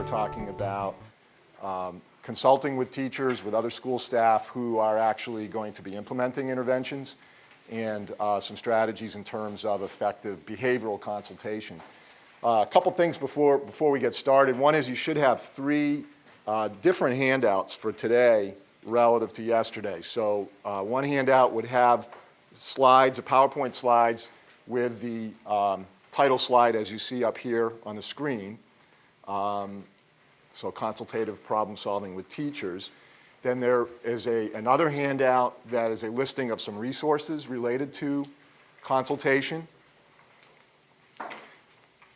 talking about consulting with teachers, with other school staff who are actually going to be implementing interventions, and some strategies in terms of effective behavioral consultation. A couple things before we get started. One is you should have three different handouts for today relative to yesterday. So one handout would have slides, PowerPoint slides, with the title slide as you see up here on the screen. So consultative problem solving with teachers. Then there is another handout that is a listing of some resources related to consultation.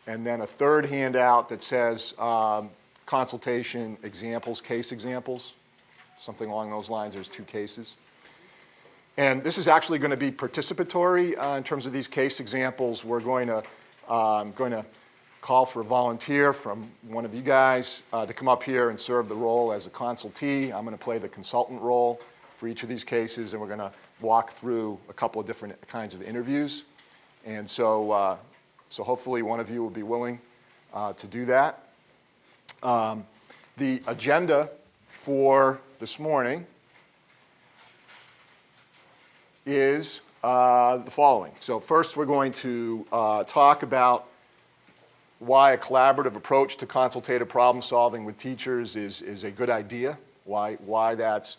And then a third handout that says consultation examples, case examples, something along those lines. There's two cases. And this is actually going to be participatory in terms of these case examples. We're going to call for a volunteer from one of you guys to come up here and serve the role as a consultee. I'm going to play the consultant role for each of these cases, and we're going to walk through a couple of different kinds of interviews. And so, so hopefully one of you will be willing to do that. The agenda for this morning is the following. So first we're going to talk about why a collaborative approach to consultative problem solving with teachers is a good idea, why that's,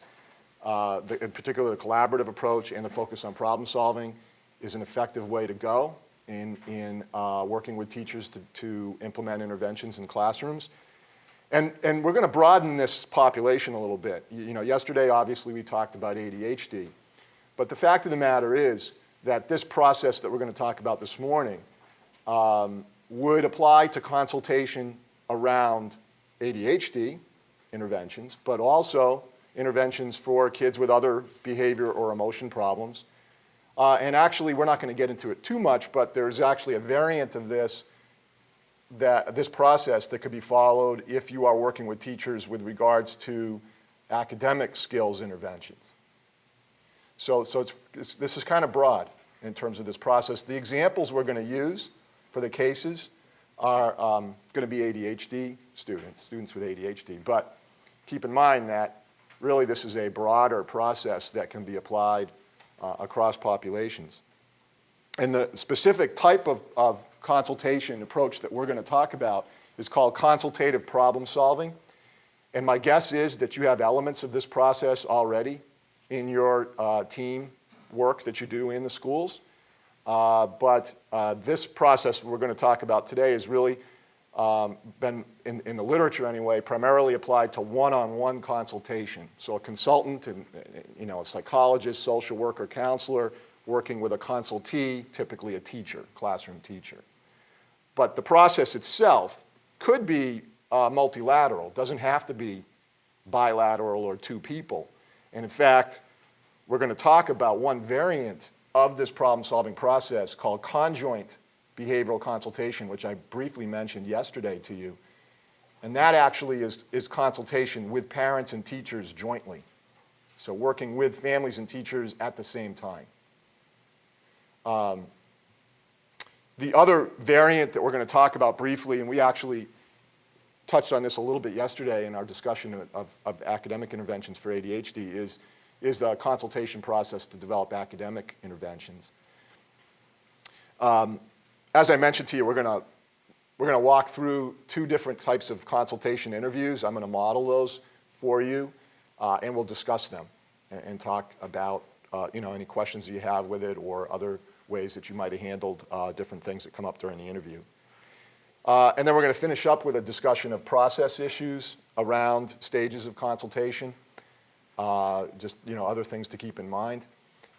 in particular the collaborative approach and the focus on problem solving is an effective way to go in working with teachers to implement interventions in classrooms. And we're going to broaden this population a little bit. You know, yesterday obviously we talked about ADHD, but the fact of the matter is that this process that we're going to talk about this morning would apply to consultation around ADHD interventions, but also interventions for kids with other behavior or emotion problems. And actually, we're not going to get into it too much, but there's actually a variant of this process that could be followed if you are working with teachers with regards to academic skills interventions. So this is kind of broad in terms of this process. The examples we're going to use for the cases are going to be ADHD students with ADHD. But keep in mind that really this is a broader process that can be applied across populations. And the specific type of consultation approach that we're going to talk about is called consultative problem solving. And my guess is that you have elements of this process already in your team work that you do in the schools. But this process we're going to talk about today has really been, in the literature anyway, primarily applied to one-on-one consultation. So a consultant, and, you know, a psychologist, social worker, counselor, working with a consultee, typically a teacher, classroom teacher. But the process itself could be multilateral, doesn't have to be bilateral or two people. And in fact, we're going to talk about one variant of this problem-solving process called conjoint behavioral consultation, which I briefly mentioned yesterday to you. And that actually is consultation with parents and teachers jointly. So working with families and teachers at the same time. The other variant that we're going to talk about briefly, and we actually touched on this a little bit yesterday in our discussion of academic interventions for ADHD, is the consultation process to develop academic interventions. As I mentioned to you, we're going to walk through two different types of consultation interviews. I'm going to model those for you, and we'll discuss them and talk about you know, any questions you have with it or other ways that you might have handled different things that come up during the interview. And then we're going to finish up with a discussion of process issues around stages of consultation. Just, you know, other things to keep in mind.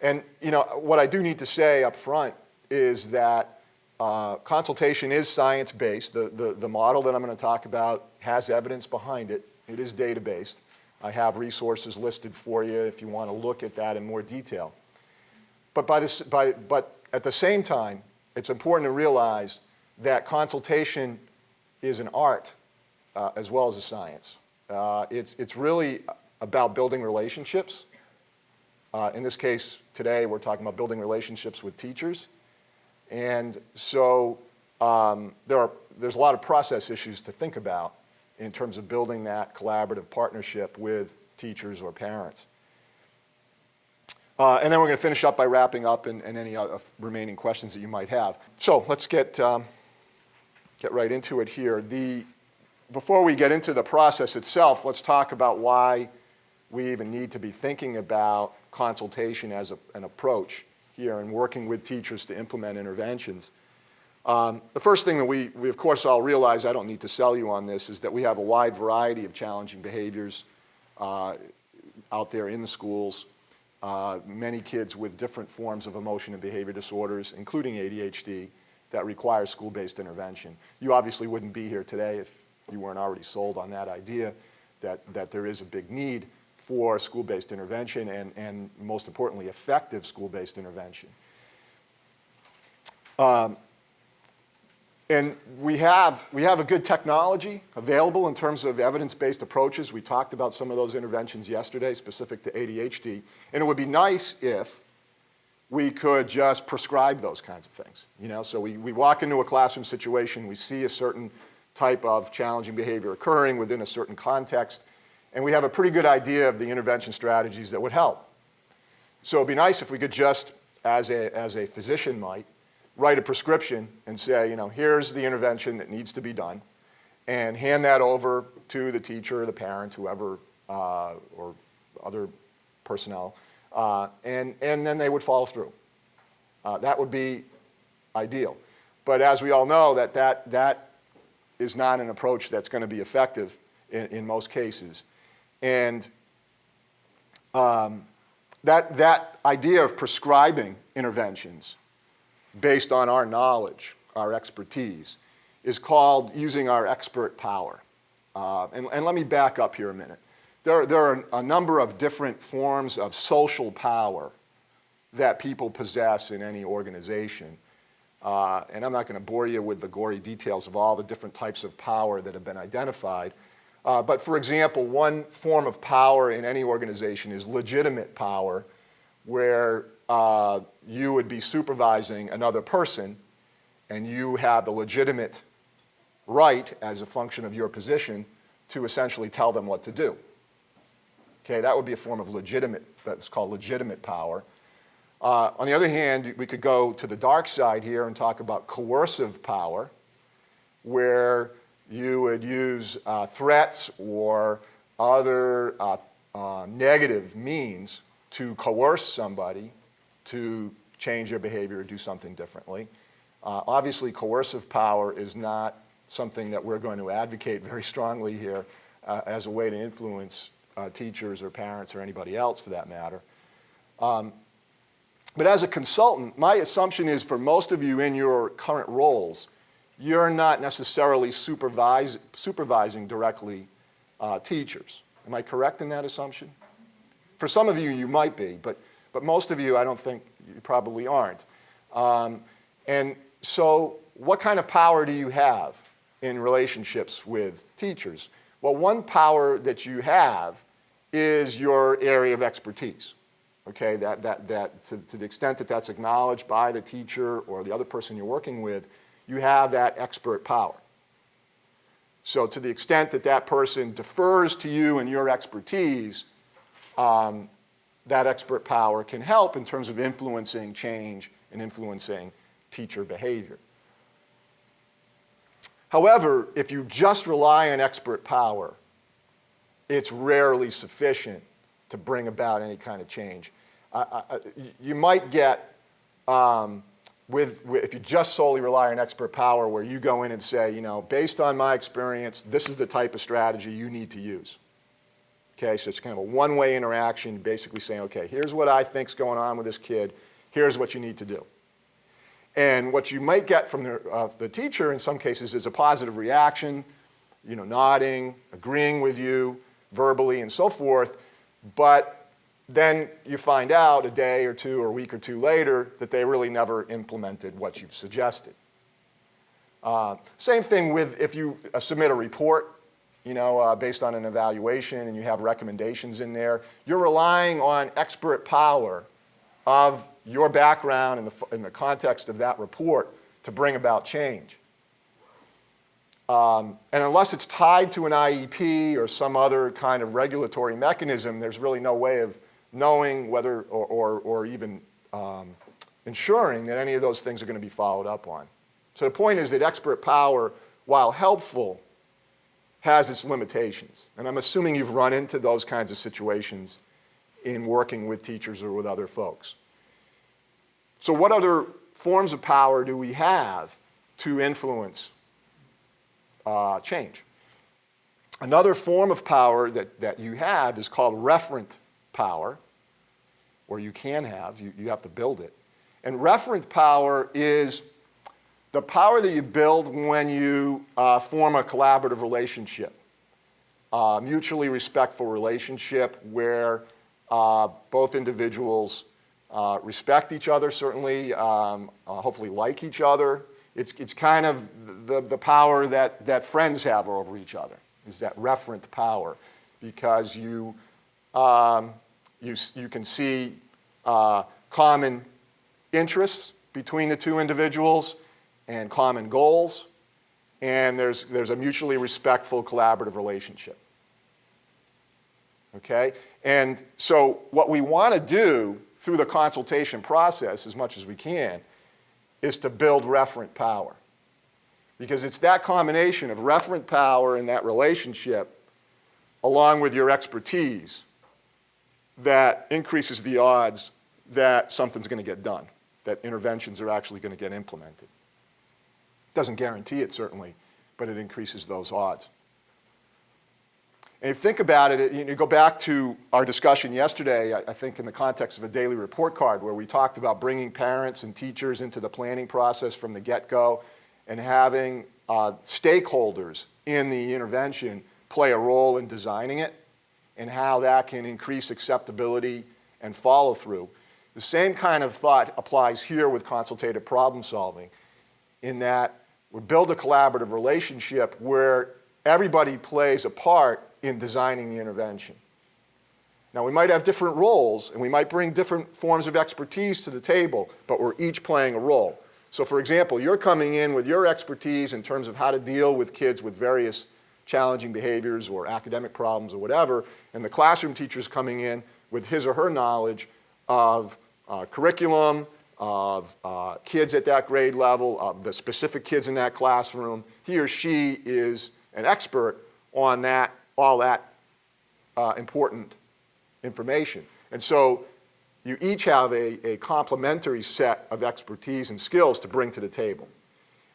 And, you know, what I do need to say up front is that consultation is science-based. The model that I'm going to talk about has evidence behind it. It is data-based. I have resources listed for you if you want to look at that in more detail. But at the same time, it's important to realize that consultation is an art as well as a science. It's really about building relationships. In this case, today, we're talking about building relationships with teachers. And so there's a lot of process issues to think about in terms of building that collaborative partnership with teachers or parents. And then we're going to finish up by wrapping up and any other remaining questions that you might have. So let's get right into it here. Before we get into the process itself, let's talk about why we even need to be thinking about consultation as an approach here and working with teachers to implement interventions. The first thing that we of course all realize, I don't need to sell you on this, is that we have a wide variety of challenging behaviors out there in the schools. Many kids with different forms of emotion and behavior disorders, including ADHD, that require school-based intervention. You obviously wouldn't be here today if you weren't already sold on that idea that there is a big need for school-based intervention and most importantly, effective school-based intervention. And we have a good technology available in terms of evidence-based approaches. We talked about some of those interventions yesterday specific to ADHD. And it would be nice if we could just prescribe those kinds of things. You know, so we walk into a classroom situation, we see a certain type of challenging behavior occurring within a certain context, and we have a pretty good idea of the intervention strategies that would help. So it'd be nice if we could just, as a physician might, write a prescription and say, you know, here's the intervention that needs to be done, and hand that over to the teacher, the parent, whoever, or other personnel, and then they would follow through. That would be ideal. But as we all know, that is not an approach that's going to be effective in most cases. And that idea of prescribing interventions based on our knowledge, our expertise, is called using our expert power. And let me back up here a minute. There are a number of different forms of social power that people possess in any organization. And I'm not going to bore you with the gory details of all the different types of power that have been identified. But for example, one form of power in any organization is legitimate power, where you would be supervising another person and you have the legitimate right, as a function of your position, to essentially tell them what to do. Okay, that would be a form of that's called legitimate power. On the other hand, we could go to the dark side here and talk about coercive power, where you would use threats or other negative means to coerce somebody to change their behavior or do something differently. Obviously, coercive power is not something that we're going to advocate very strongly here as a way to influence teachers or parents or anybody else for that matter. But as a consultant, my assumption is for most of you in your current roles, you're not necessarily supervising directly teachers. Am I correct in that assumption? For some of you, you might be, but most of you, I don't think you probably aren't. And so what kind of power do you have in relationships with teachers? Well, one power that you have is your area of expertise. Okay, that to the extent that that's acknowledged by the teacher or the other person you're working with, you have that expert power. So to the extent that that person defers to you and your expertise, that expert power can help in terms of influencing change and influencing teacher behavior. However, if you just rely on expert power, it's rarely sufficient to bring about any kind of change. You might get, if you just solely rely on expert power, where you go in and say, you know, based on my experience, this is the type of strategy you need to use. Okay, so it's kind of a one-way interaction, basically saying, okay, here's what I think's going on with this kid, here's what you need to do. And what you might get from the teacher in some cases is a positive reaction, you know, nodding, agreeing with you verbally and so forth, but then you find out a day or two or a week or two later that they really never implemented what you've suggested. Same thing with if you submit a report, you know, based on an evaluation and you have recommendations in there. You're relying on expert power of your background in the context of that report to bring about change. And unless it's tied to an IEP or some other kind of regulatory mechanism, there's really no way of knowing whether or even ensuring that any of those things are going to be followed up on. So the point is that expert power, while helpful, has its limitations. And I'm assuming you've run into those kinds of situations in working with teachers or with other folks. So what other forms of power do we have to influence change? Another form of power that you have is called referent power, or you can have, you have to build it. And referent power is the power that you build when you form a collaborative relationship, mutually respectful relationship where both individuals respect each other, certainly, hopefully like each other. It's kind of the power that friends have over each other, is that referent power, because you can see common interests between the two individuals and common goals, and there's a mutually respectful collaborative relationship. Okay? And so what we want to do through the consultation process, as much as we can, is to build referent power. Because it's that combination of referent power and that relationship, along with your expertise, that increases the odds that something's going to get done, that interventions are actually going to get implemented. Doesn't guarantee it, certainly, but it increases those odds. And if you think about it, you go back to our discussion yesterday, I think in the context of a daily report card, where we talked about bringing parents and teachers into the planning process from the get-go and having stakeholders in the intervention play a role in designing it and how that can increase acceptability and follow-through. The same kind of thought applies here with consultative problem solving, in that we build a collaborative relationship where everybody plays a part in designing the intervention. Now, we might have different roles, and we might bring different forms of expertise to the table, but we're each playing a role. So, for example, you're coming in with your expertise in terms of how to deal with kids with various challenging behaviors or academic problems or whatever, and the classroom teacher's coming in with his or her knowledge of curriculum, of kids at that grade level, of the specific kids in that classroom. He or she is an expert on that, all that important information. And so you each have a complementary set of expertise and skills to bring to the table.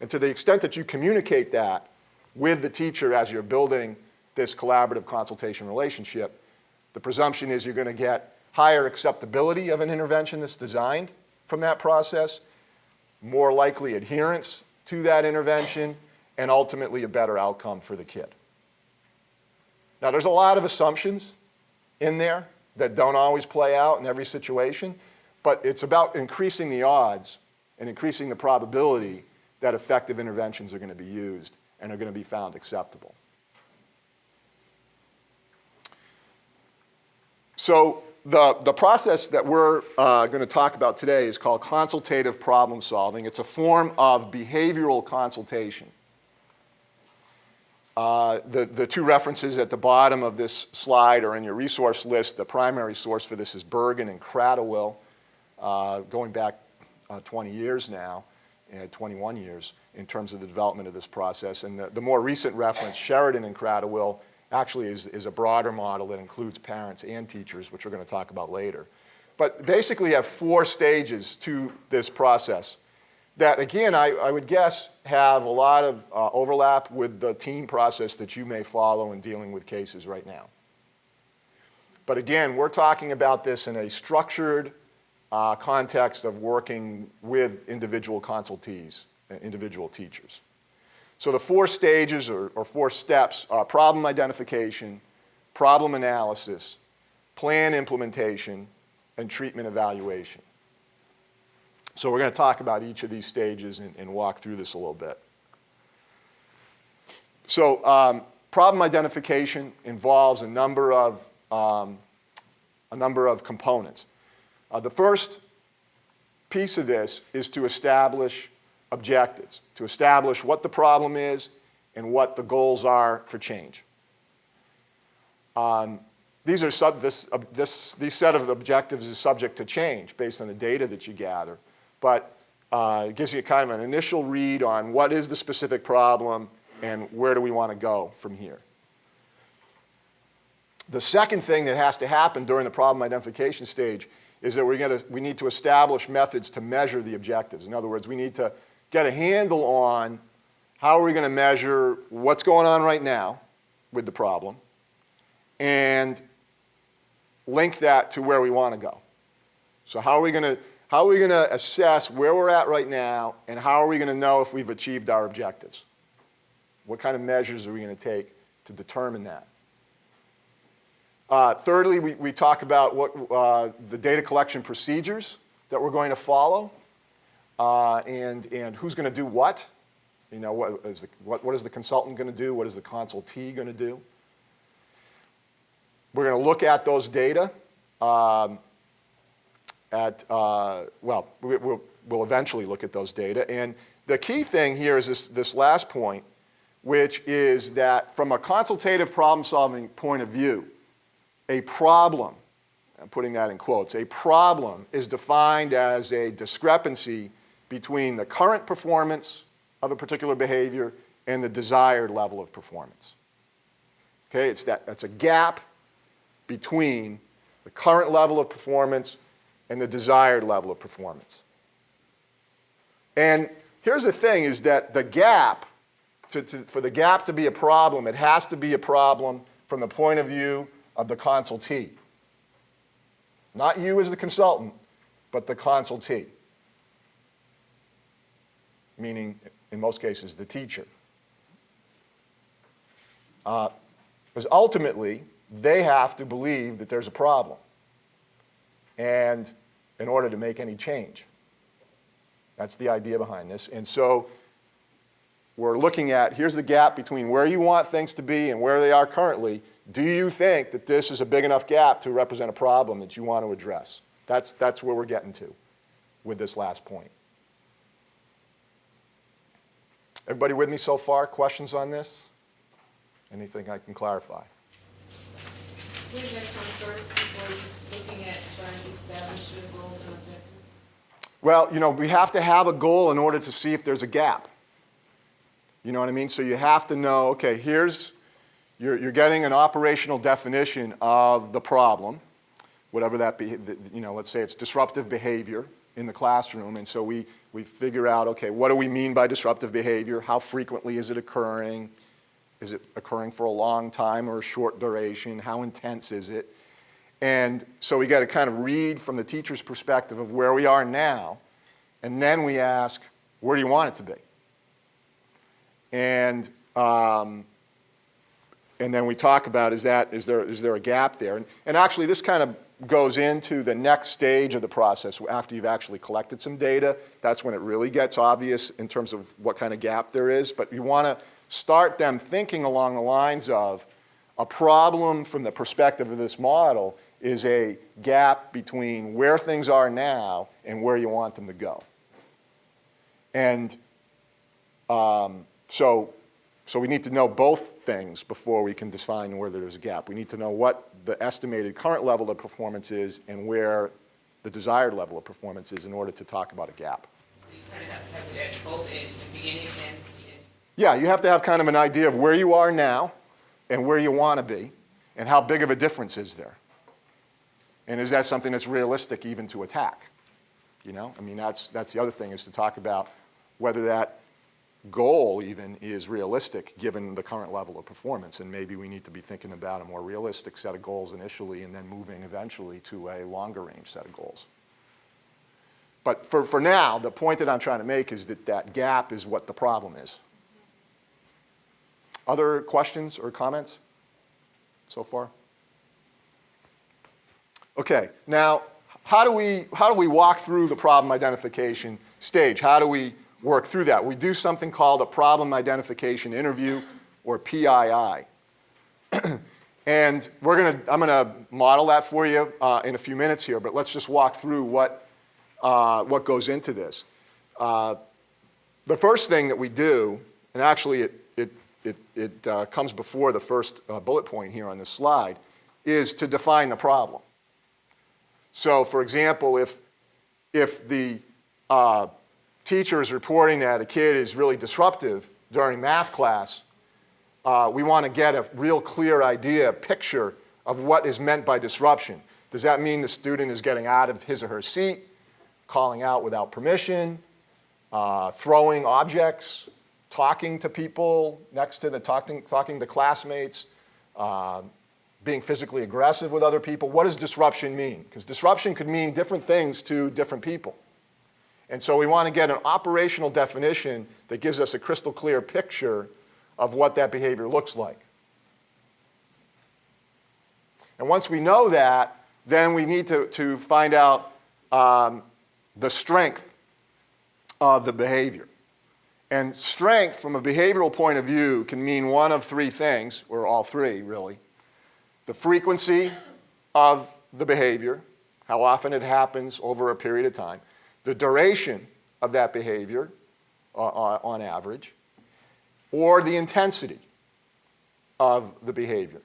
And to the extent that you communicate that with the teacher as you're building this collaborative consultation relationship, the presumption is you're going to get higher acceptability of an intervention that's designed from that process, more likely adherence to that intervention, and ultimately a better outcome for the kid. Now, there's a lot of assumptions in there that don't always play out in every situation, but it's about increasing the odds and increasing the probability that effective interventions are going to be used and are going to be found acceptable. So the process that we're going to talk about today is called consultative problem solving. It's a form of behavioral consultation. The two references at the bottom of this slide are in your resource list. The primary source for this is Bergen and Cradwell, going back 20 years now, 21 years in terms of the development of this process. And the more recent reference, Sheridan and Cradwell, actually is a broader model that includes parents and teachers, which we're going to talk about later. But basically you have 4 stages to this process that, again, I would guess have a lot of overlap with the team process that you may follow in dealing with cases right now. But again, we're talking about this in a structured context of working with individual consultees, individual teachers. So the 4 stages or 4 steps are problem identification, problem analysis, plan implementation, and treatment evaluation. So we're going to talk about each of these stages and walk through this a little bit. So problem identification involves a number of components. The first piece of this is to establish objectives, to establish what the problem is and what the goals are for change. These set of objectives is subject to change based on the data that you gather, but it gives you kind of an initial read on what is the specific problem and where do we want to go from here. The second thing that has to happen during the problem identification stage is that we need to establish methods to measure the objectives. In other words, we need to get a handle on how are we going to measure what's going on right now with the problem and link that to where we want to go. So how are we going to assess where we're at right now, and how are we going to know if we've achieved our objectives? What kind of measures are we going to take to determine that? Thirdly, we talk about what the data collection procedures that we're going to follow, and who's going to do what. You know, what is the consultant going to do? What is the consultee going to do? We're going to look at those data. We'll eventually look at those data. And the key thing here is this last point, which is that from a consultative problem-solving point of view, a problem, I'm putting that in quotes, a problem is defined as a discrepancy between the current performance of a particular behavior and the desired level of performance. Okay, that's a gap between the current level of performance and the desired level of performance. And here's the thing, is that the gap, for the gap to be a problem, it has to be a problem from the point of view of the consultee. Not you as the consultant, but the consultee. Meaning, in most cases, the teacher. Because ultimately, they have to believe that there's a problem, and in order to make any change. That's the idea behind this. And so we're looking at, here's the gap between where you want things to be and where they are currently. Do you think that this is a big enough gap to represent a problem that you want to address? That's where we're getting to with this last point. Everybody with me so far? Questions on this? Anything I can clarify? Where does that come first before just looking at trying to establish your goals and objectives? Well, you know, we have to have a goal in order to see if there's a gap. You know what I mean? So you have to know, okay, you're getting an operational definition of the problem, whatever that be, you know, let's say it's disruptive behavior in the classroom, and so we figure out, okay, what do we mean by disruptive behavior? How frequently is it occurring? Is it occurring for a long time or a short duration? How intense is it? And so we got to kind of read from the teacher's perspective of where we are now, and then we ask, where do you want it to be? And then we talk about, is there a gap there? And actually, this kind of goes into the next stage of the process after you've actually collected some data. That's when it really gets obvious in terms of what kind of gap there is. But you want to start them thinking along the lines of a problem from the perspective of this model is a gap between where things are now and where you want them to go. And so we need to know both things before we can define where there's a gap. We need to know what the estimated current level of performance is and where the desired level of performance is in order to talk about a gap. So you kind of have to have it at both ends, the beginning and end. Yeah, you have to have kind of an idea of where you are now and where you want to be and how big of a difference is there. And is that something that's realistic even to attack? You know, I mean, that's the other thing, is to talk about whether that goal even is realistic given the current level of performance, and maybe we need to be thinking about a more realistic set of goals initially and then moving eventually to a longer range set of goals. But for now, the point that I'm trying to make is that that gap is what the problem is. Other questions or comments so far? Okay, now how do we walk through the problem identification stage? How do we work through that? We do something called a problem identification interview, or PII. And I'm gonna model that for you in a few minutes here, but let's just walk through what goes into this. The first thing that we do, and actually it comes before the first bullet point here on this slide, is to define the problem. So, for example, if the teacher is reporting that a kid is really disruptive during math class, we want to get a real clear idea, picture of what is meant by disruption. Does that mean the student is getting out of his or her seat, calling out without permission, throwing objects, talking to people next to the talking to classmates, being physically aggressive with other people? What does disruption mean? Because disruption could mean different things to different people. And so we want to get an operational definition that gives us a crystal clear picture of what that behavior looks like. And once we know that, then we need to find out the strength of the behavior. And strength, from a behavioral point of view, can mean one of three things, or all three, really. The frequency of the behavior, how often it happens over a period of time. The duration of that behavior, on average. Or the intensity of the behavior.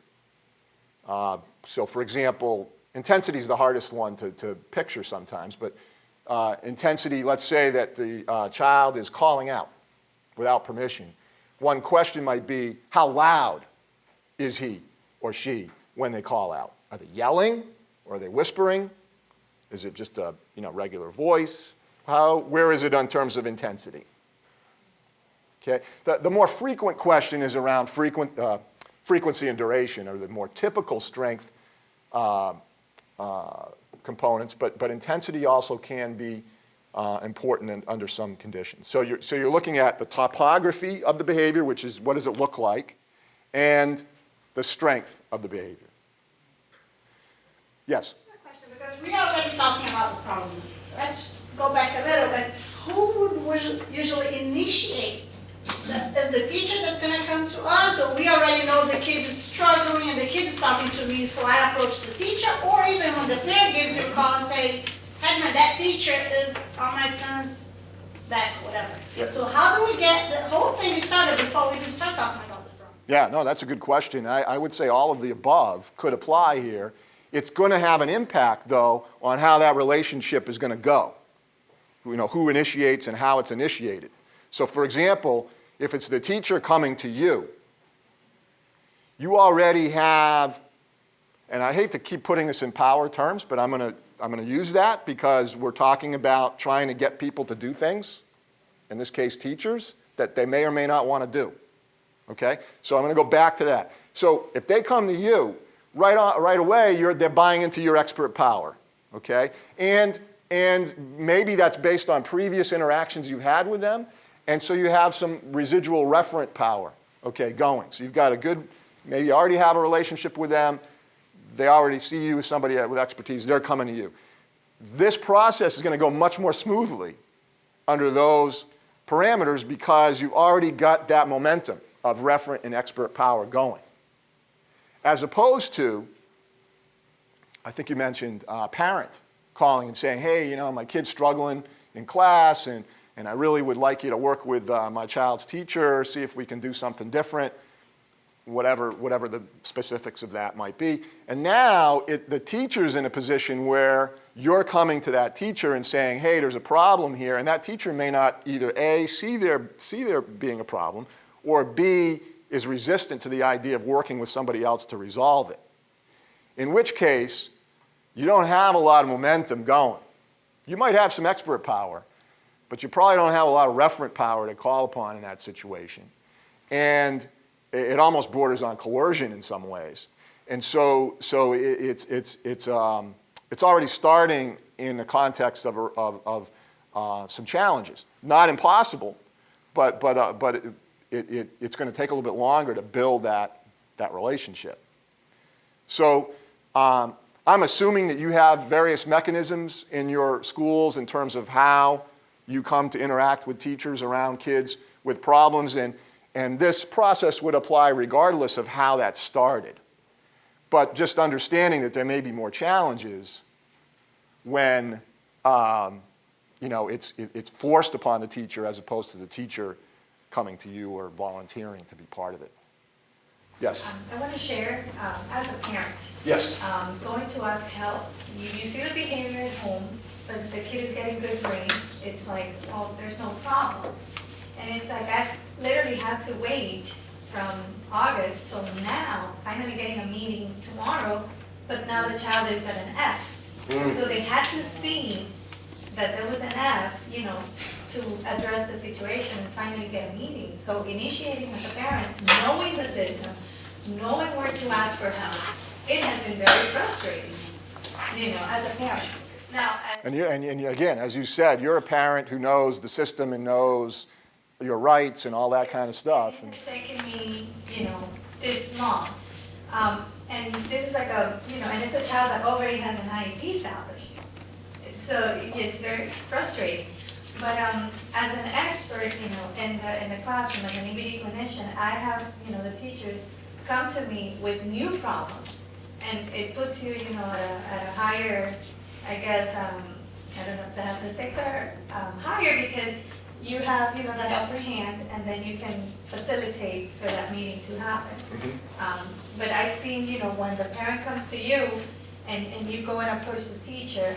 So, for example, intensity is the hardest one to picture sometimes, but intensity, let's say that the child is calling out without permission. One question might be, how loud is he or she when they call out? Are they yelling, or are they whispering? Is it just a regular voice? Where is it in terms of intensity? Okay. The more frequent question is around frequency and duration, or the more typical strength components, but intensity also can be important under some conditions. So you're looking at the topography of the behavior, which is what does it look like, and the strength of the behavior. Yes? Question, because we are already talking about the problem. Let's go back a little bit. Who would usually initiate? Is the teacher that's going to come to us, or we already know the kid is struggling and the kid is talking to me, so I approach the teacher, or even when the parent gives you a call and say, hey man, that teacher is on my son's back, whatever. Yep. So how do we get the whole thing started before we can start talking about the problem? Yeah, no, that's a good question. I would say all of the above could apply here. It's going to have an impact, though, on how that relationship is going to go. Who initiates and how it's initiated. So, for example, if it's the teacher coming to you, you already have, and I hate to keep putting this in power terms, but I'm going to use that because we're talking about trying to get people to do things, in this case teachers, that they may or may not want to do. Okay? So I'm going to go back to that. So if they come to you, right away, they're buying into your expert power. Okay? And maybe that's based on previous interactions you've had with them, and so you have some residual referent power, okay, going. So you've got a good, maybe you already have a relationship with them, they already see you as somebody with expertise, they're coming to you. This process is going to go much more smoothly under those parameters because you've already got that momentum of referent and expert power going. As opposed to, I think you mentioned parent calling and saying, hey, my kid's struggling in class, and I really would like you to work with my child's teacher, see if we can do something different, whatever the specifics of that might be. And now the teacher's in a position where you're coming to that teacher and saying, hey, there's a problem here, and that teacher may not either A, see there being a problem, or B, is resistant to the idea of working with somebody else to resolve it. In which case, you don't have a lot of momentum going. You might have some expert power, but you probably don't have a lot of referent power to call upon in that situation. And it almost borders on coercion in some ways. And so it's already starting in the context of some challenges. Not impossible, but it's going to take a little bit longer to build that relationship. So I'm assuming that you have various mechanisms in your schools in terms of how you come to interact with teachers around kids with problems, and this process would apply regardless of how that started. But just understanding that there may be more challenges when it's forced upon the teacher as opposed to the teacher coming to you or volunteering to be part of it. Yes? I want to share, as a parent, Yes. going to ask help, you see the behavior at home, but the kid is getting good grades, it's like, well, there's no problem. And it's like, I've literally had to wait from August till now, finally getting a meeting tomorrow, but now the child is at an F. So they had to see that there was an F, you know, to address the situation and finally get a meeting. So initiating as a parent, knowing the system, knowing where to ask for help, it has been very frustrating, you know, as a parent. Now, And again, as you said, you're a parent who knows the system and knows your rights and all that kind of stuff. it's taken me, you know, this long. And this is like a, you know, and it's a child that already has an IEP established. So it's very frustrating. But as an expert, you know, in the classroom, as an EBD clinician, I have, you know, the teachers come to me with new problems. And it puts you, you know, at a higher, I guess, I don't know if the stakes are higher because you have, you know, that upper hand and then you can facilitate for that meeting to happen. But I've seen, you know, when the parent comes to you and you go and approach the teacher,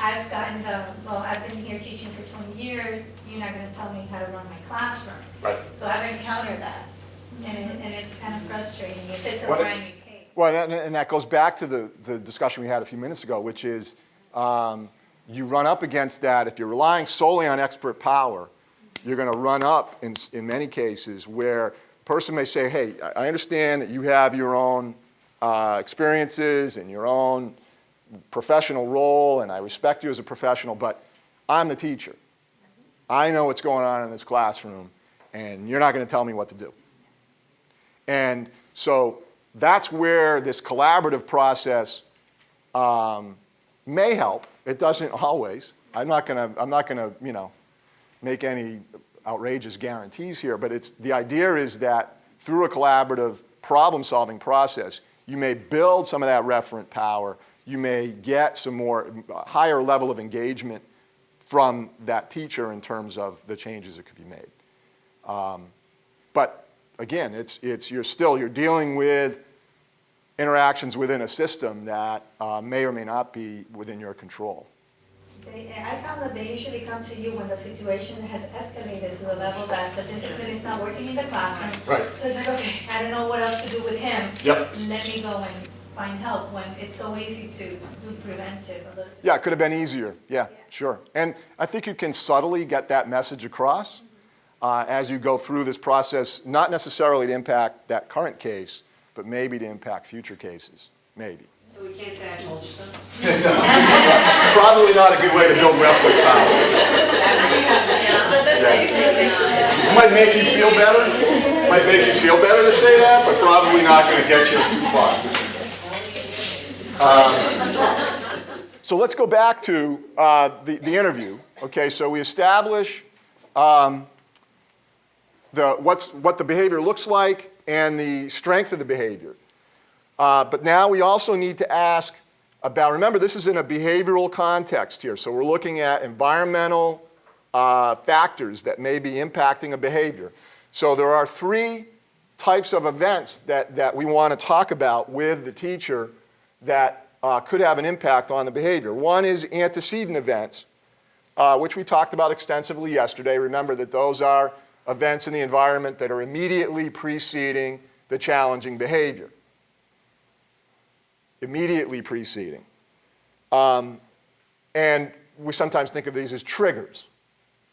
I've gotten well, I've been here teaching for 20 years, you're not gonna tell me how to run my classroom. Right. So I've encountered that, and it's kind of frustrating if it's a What- brand new case. Well, and that goes back to the discussion we had a few minutes ago, which is you run up against that. If you're relying solely on expert power, you're going to run up in many cases where a person may say, hey, I understand that you have your own experiences and your own professional role, and I respect you as a professional, but I'm the teacher. I know what's going on in this classroom, and you're not going to tell me what to do. And so that's where this collaborative process may help. It doesn't always. I'm not gonna, you know, make any outrageous guarantees here, but the idea is that through a collaborative problem-solving process, you may build some of that referent power. You may get some more higher level of engagement from that teacher in terms of the changes that could be made. But again, you're dealing with interactions within a system that may or may not be within your control. I found that they usually come to you when the situation has escalated to the level that the discipline is not working in the classroom. Right. So it's like, okay, I don't know what else to do with him. Yep. Let me go and find help when it's so easy to do preventive a little. Yeah, it could have been easier. Yeah, sure. And I think you can subtly get that message across as you go through this process, not necessarily to impact that current case, but maybe to impact future cases, maybe. So we can't say I told you so? Probably not a good way to build reference power. It might make you feel better. Might make you feel better to say that, but probably not going to get you too far. So let's go back to the interview. Okay, so we establish what the behavior looks like and the strength of the behavior. But now we also need to ask about, remember this is in a behavioral context here, so we're looking at environmental factors that may be impacting a behavior. So there are three types of events that we want to talk about with the teacher that could have an impact on the behavior. One is antecedent events, which we talked about extensively yesterday. Remember that those are events in the environment that are immediately preceding the challenging behavior. Immediately preceding. And we sometimes think of these as triggers.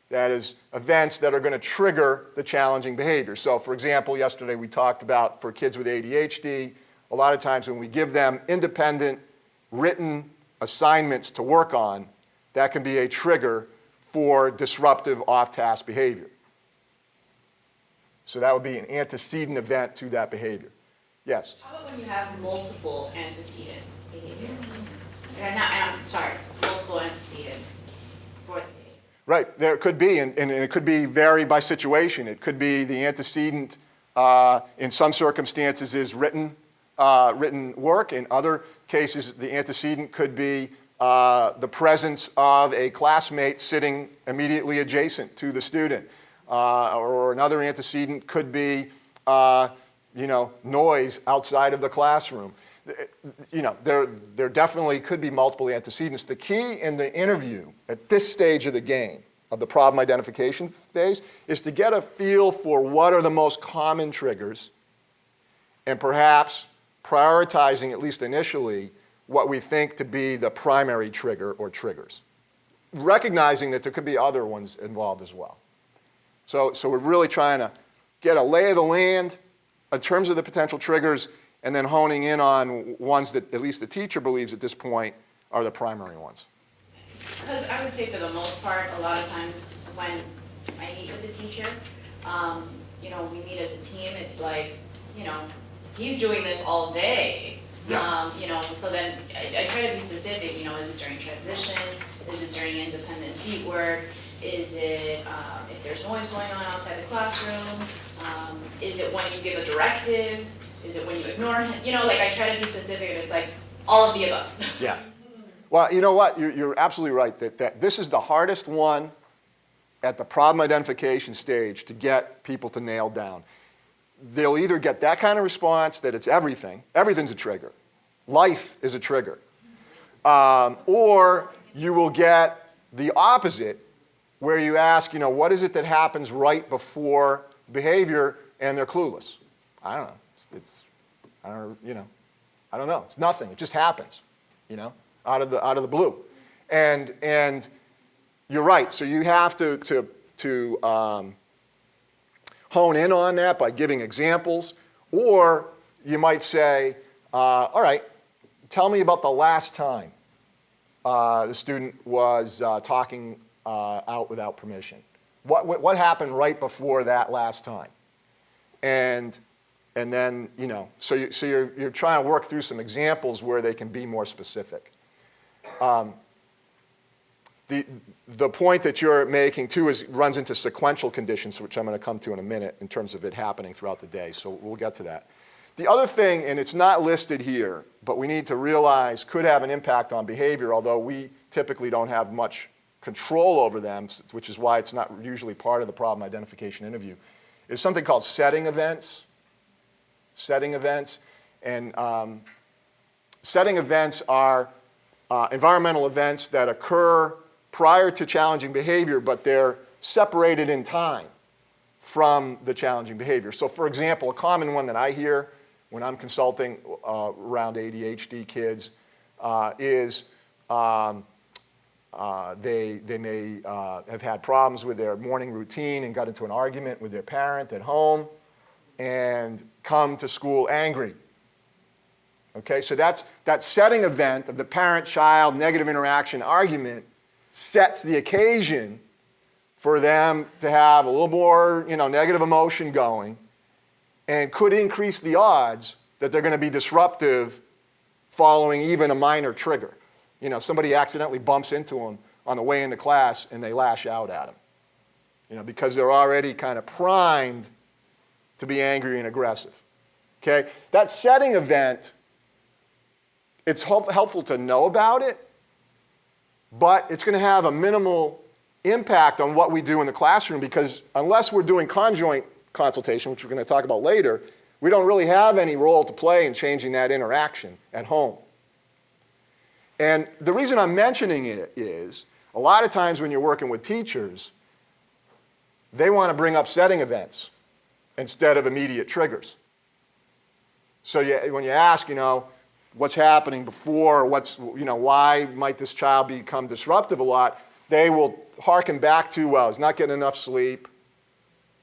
That is, events that are going to trigger the challenging behavior. So, for example, yesterday we talked about for kids with ADHD, a lot of times when we give them independent written assignments to work on, that can be a trigger for disruptive off-task behavior. So that would be an antecedent event to that behavior. Yes? How about when you have multiple antecedent behavior? Multiple antecedents for the behavior. Right, there could be, and it could be vary by situation. It could be the antecedent, in some circumstances, is written work. In other cases, the antecedent could be the presence of a classmate sitting immediately adjacent to the student. or another antecedent could be, noise outside of the classroom. There definitely could be multiple antecedents. The key in the interview at this stage of the game, of the problem identification phase, is to get a feel for what are the most common triggers, and perhaps prioritizing, at least initially, what we think to be the primary trigger or triggers, recognizing that there could be other ones involved as well. So we're really trying to get a lay of the land in terms of the potential triggers, and then honing in on ones that at least the teacher believes at this point are the primary ones. Because I would say for the most part, a lot of times when I meet with the teacher, we meet as a team, it's like, he's doing this all day. Yeah. So then I try to be specific, is it during transition? Is it during independent seat work? Is it if there's noise going on outside the classroom? Is it when you give a directive? Is it when you ignore him? I try to be specific, and it's like all of the above. Yeah. Well, you know what? You're absolutely right that this is the hardest one at the problem identification stage to get people to nail down. They'll either get that kind of response that it's everything. Everything's a trigger. Life is a trigger. Or you will get the opposite, where you ask, what is it that happens right before behavior, and they're clueless. I don't know. I don't know. It's nothing. It just happens, out of the blue. And you're right. So you have to hone in on that by giving examples, or you might say, all right, tell me about the last time the student was talking out without permission. What happened right before that last time? And then, so you're trying to work through some examples where they can be more specific. The point that you're making, too, runs into sequential conditions, which I'm going to come to in a minute in terms of it happening throughout the day, so we'll get to that. The other thing, and it's not listed here, but we need to realize could have an impact on behavior, although we typically don't have much control over them, which is why it's not usually part of the problem identification interview, is something called setting events. Setting events. And setting events are environmental events that occur prior to challenging behavior, but they're separated in time from the challenging behavior. So for example, a common one that I hear when I'm consulting around ADHD kids is they may have had problems with their morning routine and got into an argument with their parent at home and come to school angry. Okay, so that setting event of the parent-child negative interaction argument sets the occasion for them to have a little more, negative emotion going, and could increase the odds that they're going to be disruptive following even a minor trigger. Somebody accidentally bumps into them on the way into class and they lash out at them, because they're already kind of primed to be angry and aggressive. Okay, that setting event, it's helpful to know about it, but it's going to have a minimal impact on what we do in the classroom, because unless we're doing conjoint consultation, which we're going to talk about later, we don't really have any role to play in changing that interaction at home. And the reason I'm mentioning it is, a lot of times when you're working with teachers, they want to bring up setting events instead of immediate triggers. So when you ask, what's happening before, why might this child become disruptive a lot, they will hearken back to, well, he's not getting enough sleep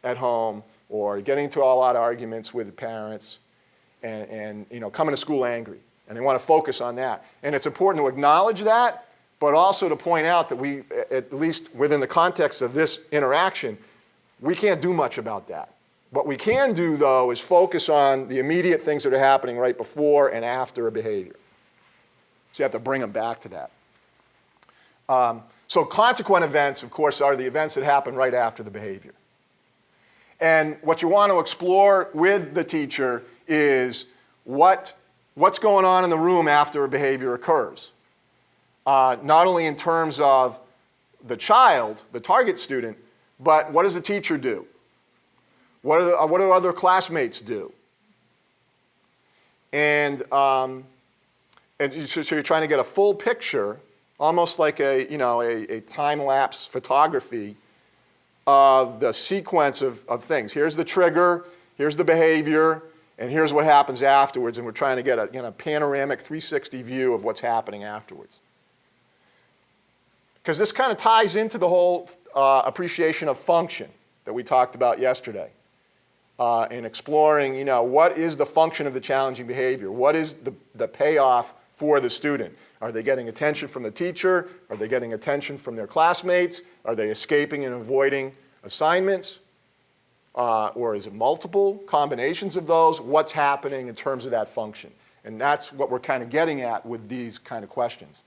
at home, or getting into a lot of arguments with the parents, and coming to school angry. And they want to focus on that. And it's important to acknowledge that, but also to point out that we, at least within the context of this interaction, we can't do much about that. What we can do, though, is focus on the immediate things that are happening right before and after a behavior. So you have to bring them back to that. So consequent events, of course, are the events that happen right after the behavior. And what you want to explore with the teacher is what's going on in the room after a behavior occurs. Not only in terms of the child, the target student, But what does the teacher do? What do other classmates do? And so you're trying to get a full picture, almost like a time-lapse photography of the sequence of things. Here's the trigger, here's the behavior, and here's what happens afterwards, and we're trying to get a panoramic 360 view of what's happening afterwards. Because this kind of ties into the whole appreciation of function that we talked about yesterday. In exploring, what is the function of the challenging behavior? What is the payoff for the student? Are they getting attention from the teacher? Are they getting attention from their classmates? Are they escaping and avoiding assignments? Or is it multiple combinations of those? What's happening in terms of that function? And that's what we're kind of getting at with these kind of questions.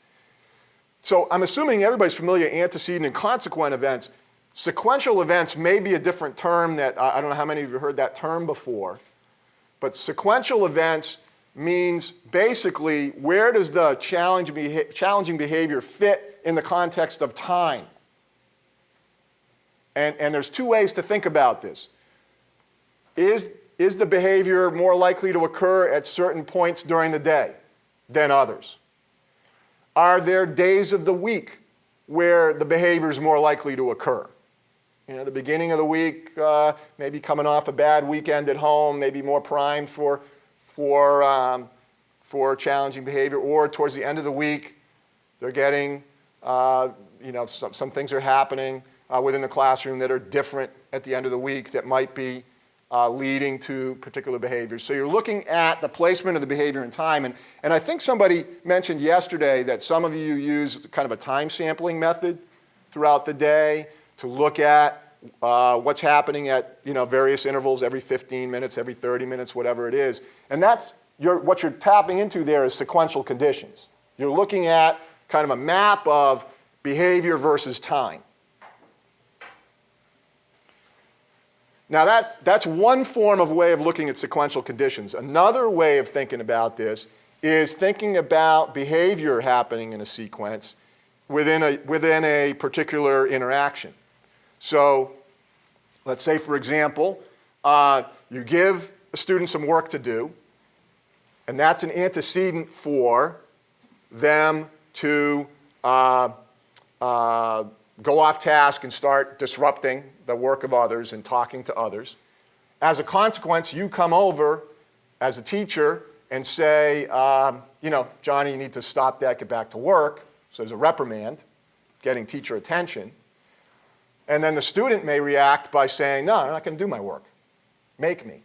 So I'm assuming everybody's familiar with antecedent and consequent events. Sequential events may be a different term that, I don't know how many of you heard that term before, but sequential events means basically where does the challenging behavior fit in the context of time? And there's two ways to think about this. Is the behavior more likely to occur at certain points during the day than others? Are there days of the week where the behavior is more likely to occur? The beginning of the week, maybe coming off a bad weekend at home, maybe more primed for challenging behavior, or towards the end of the week, they're getting, some things are happening within the classroom that are different at the end of the week that might be leading to particular behaviors. So you're looking at the placement of the behavior in time, and I think somebody mentioned yesterday that some of you use kind of a time sampling method throughout the day to look at what's happening at various intervals, every 15 minutes, every 30 minutes, whatever it is. And that's what you're tapping into there is sequential conditions. You're looking at kind of a map of behavior versus time. Now that's one form of way of looking at sequential conditions. Another way of thinking about this is thinking about behavior happening in a sequence within a particular interaction. So let's say, for example, you give a student some work to do, and that's an antecedent for them to go off task and start disrupting the work of others and talking to others. As a consequence, you come over as a teacher and say, Johnny, you need to stop that, get back to work. So there's a reprimand, getting teacher attention. And then the student may react by saying, no, I'm not going to do my work. Make me.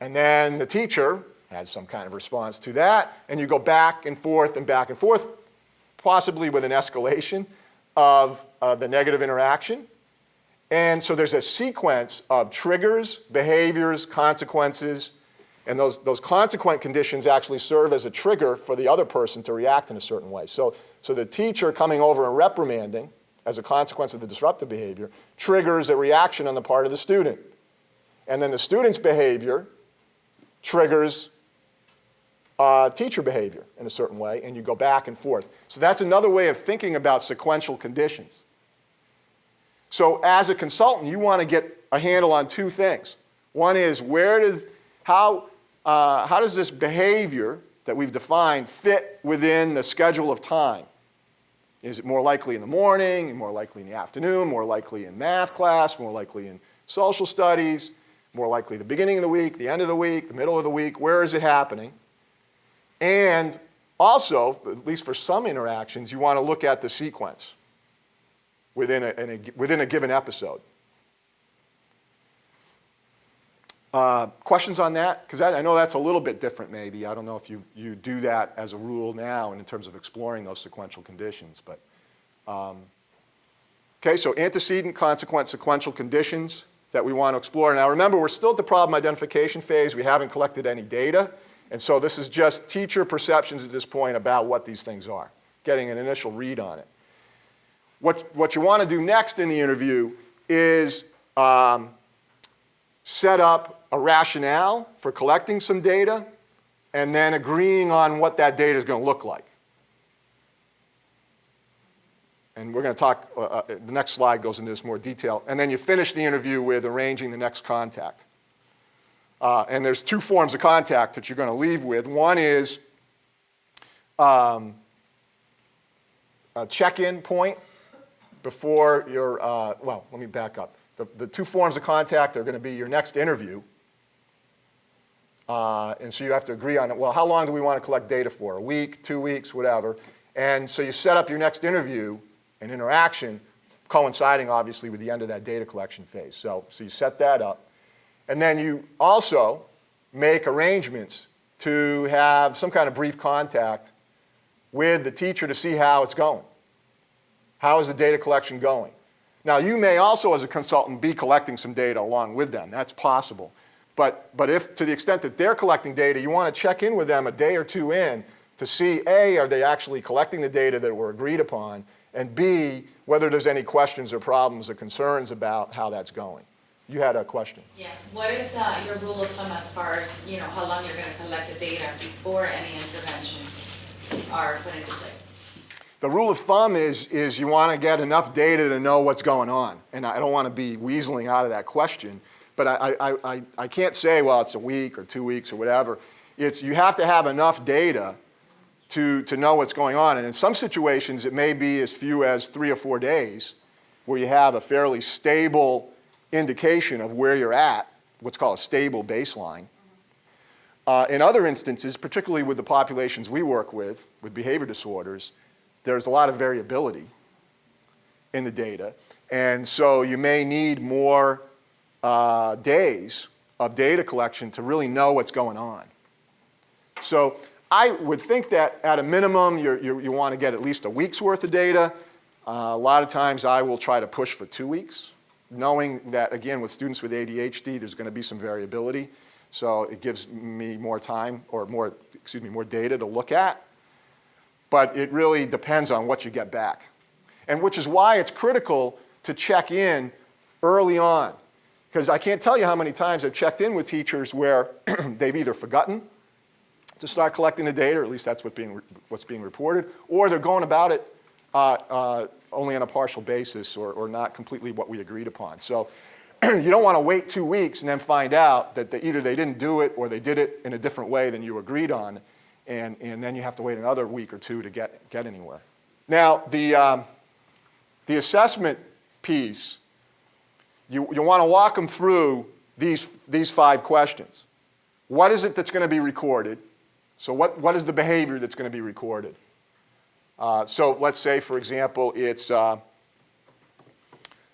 And then the teacher has some kind of response to that, and you go back and forth, possibly with an escalation of the negative interaction. And so there's a sequence of triggers, behaviors, consequences, and those consequent conditions actually serve as a trigger for the other person to react in a certain way. So the teacher coming over and reprimanding as a consequence of the disruptive behavior triggers a reaction on the part of the student. And then the student's behavior triggers teacher behavior in a certain way, and you go back and forth. So that's another way of thinking about sequential conditions. So as a consultant, you want to get a handle on two things. One is how does this behavior that we've defined fit within the schedule of time? Is it more likely in the morning, more likely in the afternoon, more likely in math class, more likely in social studies, more likely the beginning of the week, the end of the week, the middle of the week? Where is it happening? And also, at least for some interactions, you want to look at the sequence within a given episode. Questions on that? Because I know that's a little bit different maybe. I don't know if you do that as a rule now in terms of exploring those sequential conditions. But okay, so antecedent, consequent, sequential conditions that we want to explore. Now remember, we're still at the problem identification phase. We haven't collected any data. And so this is just teacher perceptions at this point about what these things are, getting an initial read on it. What you want to do next in the interview is set up a rationale for collecting some data and then agreeing on what that data is going to look like. And we're going to talk, the next slide goes into this more detail. And then you finish the interview with arranging the next contact. And there's two forms of contact that you're going to leave with. One is a check-in point before your, well, let me back up. The two forms of contact are going to be your next interview. And so you have to agree on it. Well, how long do we want to collect data for? A week, 2 weeks, whatever. And so you set up your next interview and interaction, coinciding obviously with the end of that data collection phase. So you set that up. And then you also make arrangements to have some kind of brief contact with the teacher to see how it's going. How is the data collection going? Now, you may also, as a consultant, be collecting some data along with them. That's possible. But if, to the extent that they're collecting data, you want to check in with them a day or two in to see, A, are they actually collecting the data that were agreed upon, and B, whether there's any questions or problems or concerns about how that's going. You had a question. Yeah, what is your rule of thumb as far as, you know, how long you're going to collect the data before any interventions are put into place? The rule of thumb is you want to get enough data to know what's going on. And I don't want to be weaseling out of that question, but I can't say, well, it's a week or 2 weeks or whatever. You have to have enough data to know what's going on. And in some situations, it may be as few as 3 or 4 days where you have a fairly stable indication of where you're at, what's called a stable baseline. In other instances, particularly with the populations we work with behavior disorders, there's a lot of variability in the data. And so you may need more days of data collection to really know what's going on. So I would think that at a minimum, you want to get at least a week's worth of data. A lot of times I will try to push for 2 weeks, knowing that, again, with students with ADHD, there's going to be some variability. So it gives me more time, or more data to look at. But it really depends on what you get back. And which is why it's critical to check in early on. Because I can't tell you how many times I've checked in with teachers where they've either forgotten to start collecting the data, or at least that's what's being reported, or they're going about it only on a partial basis, or not completely what we agreed upon. So you don't want to wait 2 weeks and then find out that either they didn't do it or they did it in a different way than you agreed on, and then you have to wait another week or two to get anywhere. Now, the assessment piece, you want to walk them through these 5 questions. What is it that's going to be recorded? So what is the behavior that's going to be recorded? So let's say, for example, it's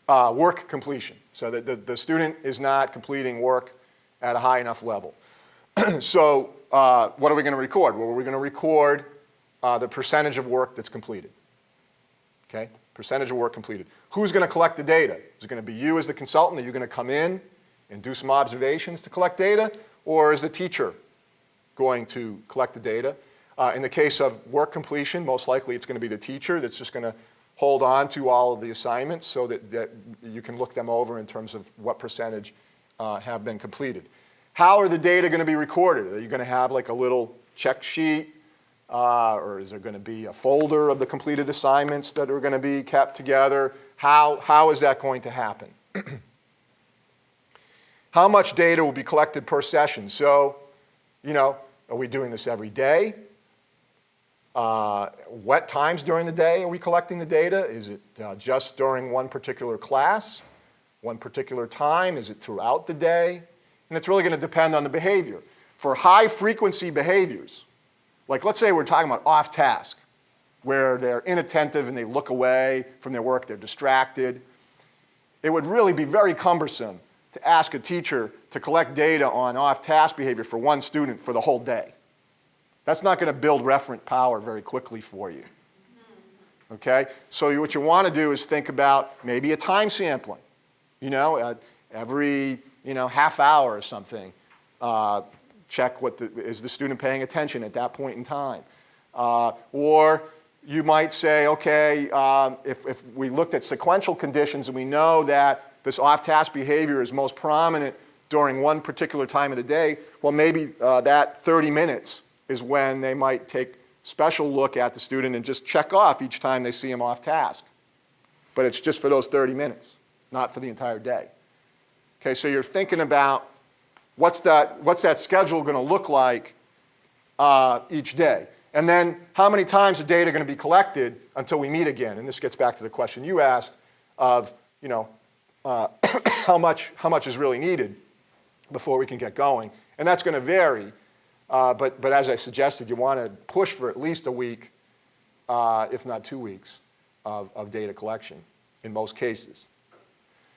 work completion. So that the student is not completing work at a high enough level. So what are we going to record? Well, we're going to record the percentage of work that's completed. Okay? Percentage of work completed. Who's going to collect the data? Is it going to be you as the consultant? Are you going to come in and do some observations to collect data? Or is the teacher going to collect the data? In the case of work completion, most likely it's going to be the teacher that's just going to hold on to all of the assignments so that you can look them over in terms of what percentage have been completed. How are the data going to be recorded? Are you going to have like a little check sheet? Or is there going to be a folder of the completed assignments that are going to be kept together? How is that going to happen? How much data will be collected per session? So, you know, are we doing this every day? What times during the day are we collecting the data? Is it just during one particular class, one particular time? Is it throughout the day? And it's really going to depend on the behavior. For high frequency behaviors, like let's say we're talking about off task, where they're inattentive and they look away from their work, they're distracted, it would really be very cumbersome to ask a teacher to collect data on off task behavior for one student for the whole day. That's not going to build referent power very quickly for you. Okay? So what you want to do is think about maybe a time sampling. You know, every half hour or something, check is the student paying attention at that point in time. Or you might say, okay, if we looked at sequential conditions and we know that this off-task behavior is most prominent during one particular time of the day, well, maybe that 30 minutes is when they might take special look at the student and just check off each time they see him off task. but it's just for those 30 minutes, not for the entire day. Okay, so you're thinking about what's that schedule going to look like each day? And then how many times the data going to be collected until we meet again? And this gets back to the question you asked of, how much is really needed before we can get going. And that's going to vary, but as I suggested, you want to push for at least a week, if not 2 weeks, of data collection in most cases.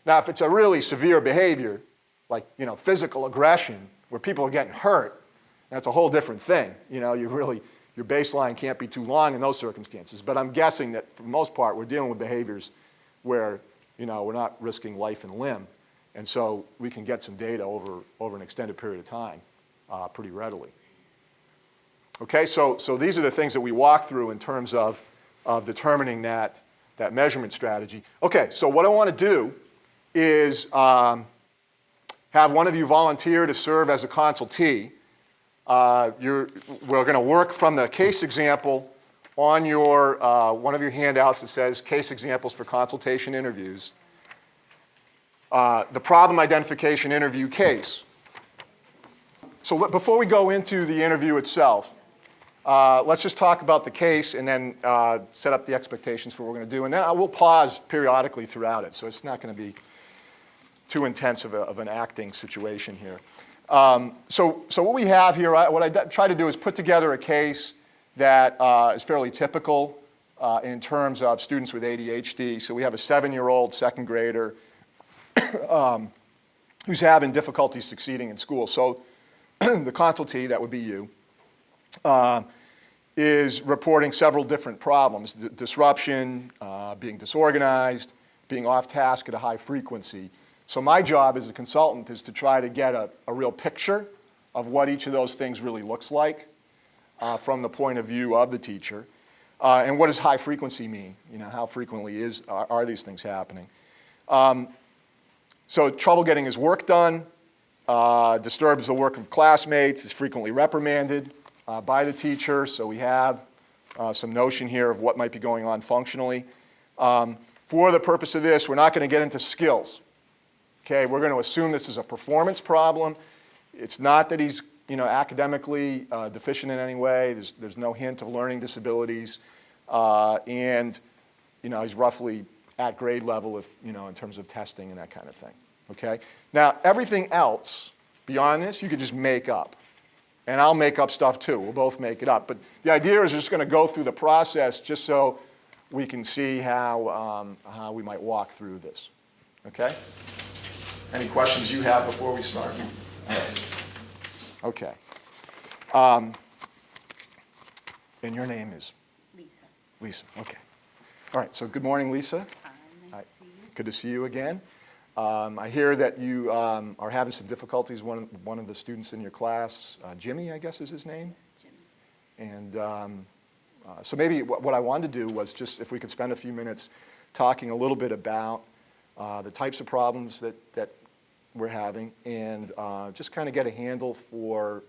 Now, if it's a really severe behavior, like physical aggression, where people are getting hurt, that's a whole different thing. Your baseline can't be too long in those circumstances. But I'm guessing that for the most part, we're dealing with behaviors where we're not risking life and limb, and so we can get some data over an extended period of time pretty readily. Okay, so these are the things that we walk through in terms of determining that measurement strategy. Okay, so what I want to do is have one of you volunteer to serve as a consultee. We're going to work from the case example on your one of your handouts that says case examples for consultation interviews. The problem identification interview case. So before we go into the interview itself, let's just talk about the case and then set up the expectations for what we're going to do. And then I will pause periodically throughout it, so it's not going to be too intense of an acting situation here. So what we have here, what I try to do is put together a case that is fairly typical in terms of students with ADHD. So we have a 7-year-old second grader who's having difficulty succeeding in school. So the consultee, that would be you, is reporting several different problems: disruption, being disorganized, being off task at a high frequency. So my job as a consultant is to try to get a real picture of what each of those things really looks like from the point of view of the teacher. And what does high frequency mean? How frequently are these things happening? So trouble getting his work done, disturbs the work of classmates, is frequently reprimanded by the teacher. So we have some notion here of what might be going on functionally. For the purpose of this, we're not going to get into skills. Okay, we're going to assume this is a performance problem. It's not that he's academically deficient in any way. There's no hint of learning disabilities, and he's roughly at grade level in terms of testing and that kind of thing. Okay, now everything else beyond this you could just make up, and I'll make up stuff too. We'll both make it up. But the idea is just going to go through the process just so we can see how we might walk through this. Okay. Any questions you have before we start? All right. Okay. And your name is? Lisa. Lisa, okay. All right, so good morning, Lisa. Hi, nice to see you. Good to see you again. I hear that you are having some difficulties. One of the students in your class, Jimmy, I guess is his name? Yes, Jimmy. And so maybe what I wanted to do was just if we could spend a few minutes talking a little bit about the types of problems that we're having, and just kind of get a handle for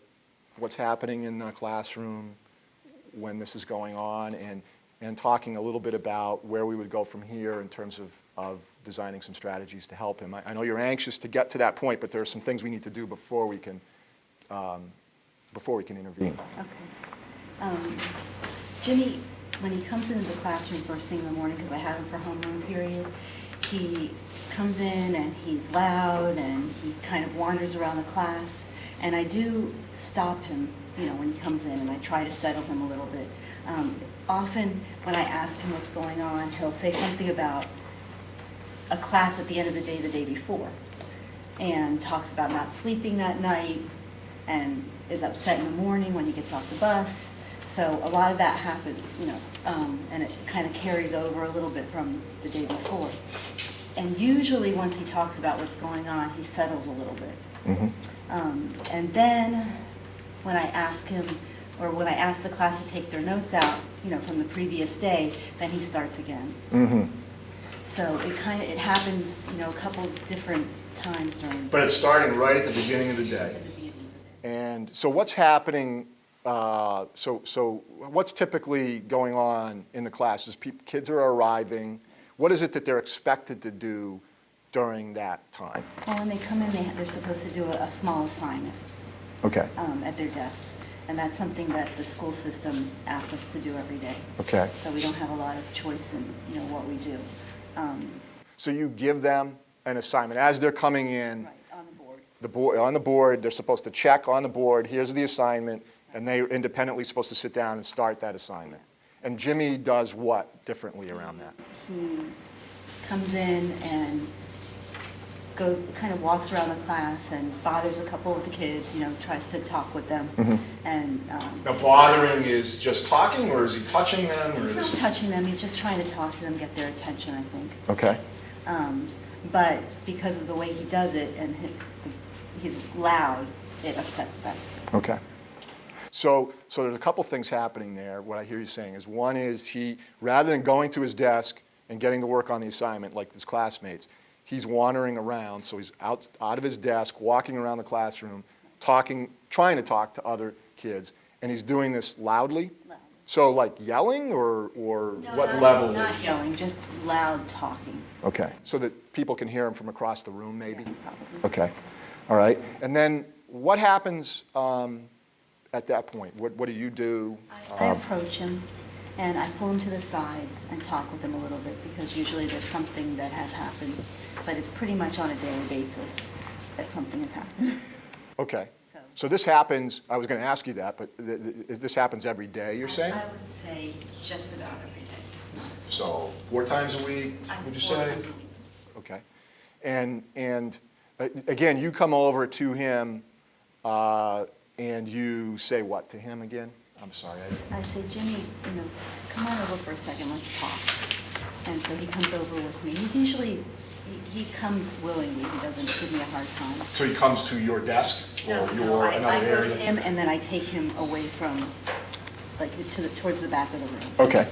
what's happening in the classroom when this is going on, and talking a little bit about where we would go from here in terms of designing some strategies to help him. I know you're anxious to get to that point, but there are some things we need to do before we can intervene. Okay. Jimmy, when he comes into the classroom first thing in the morning, because I have him for homeroom period, he comes in and he's loud and he kind of wanders around the class. And I do stop him, when he comes in, and I try to settle him a little bit. Often when I ask him what's going on, he'll say something about a class at the end of the day before, and talks about not sleeping that night and is upset in the morning when he gets off the bus. So a lot of that happens, and it kind of carries over a little bit from the day before. And usually once he talks about what's going on, he settles a little bit. Mm-hmm. And then when I ask him, or when I ask the class to take their notes out, from the previous day, then he starts again. Mm-hmm. So it happens, a couple different times during. But it's starting right at the beginning of the day. And so what's happening? So what's typically going on in the classes? Kids are arriving. what is it that they're expected to do during that time? Well, when they come in, they're supposed to do a small assignment Okay. at their desks. And that's something that the school system asks us to do every day. Okay. So we don't have a lot of choice in, what we do. So you give them an assignment as they're coming in. Right, on the board. On the board, they're supposed to check on the board, here's the assignment, and they're independently supposed to sit down and start that assignment. And Jimmy does what differently around that? He comes in and kind of walks around the class and bothers a couple of the kids, tries to talk with them. And Now, bothering is just talking, or is he touching them? Or he's not is touching them, he's just trying to talk to them, get their attention, I think. Okay. But because of the way he does it and he's loud, it upsets them. Okay. So there's a couple things happening there. What I hear you saying is, one is he, rather than going to his desk and getting to work on the assignment like his classmates, he's wandering around. So he's out of his desk, walking around the classroom, trying to talk to other kids, and he's doing this loudly. Loud. So like yelling, or what No, level? Not yelling, just loud talking. Okay. So that people can hear him from across the room, maybe. Yeah, probably. Okay. All right. And then what happens at that point? What do you do? I approach him and I pull him to the side and talk with him a little bit, because usually there's something that has happened, but it's pretty much on a daily basis that something has happened. Okay. So this happens, I was going to ask you that, but this happens every day, you're saying? I would say just about every day. So 4 times a week, would you 4 say? times a week. Okay. And again, you come over to him and you say what to him again? I'm sorry. I say, Jimmy, come on over for a second, let's talk. And so he comes over with me. He's usually, he comes willingly, he doesn't give me a hard time. So he comes to your desk or No, your I another go to area? him and then I take him away from, like, towards the back of the room. Okay.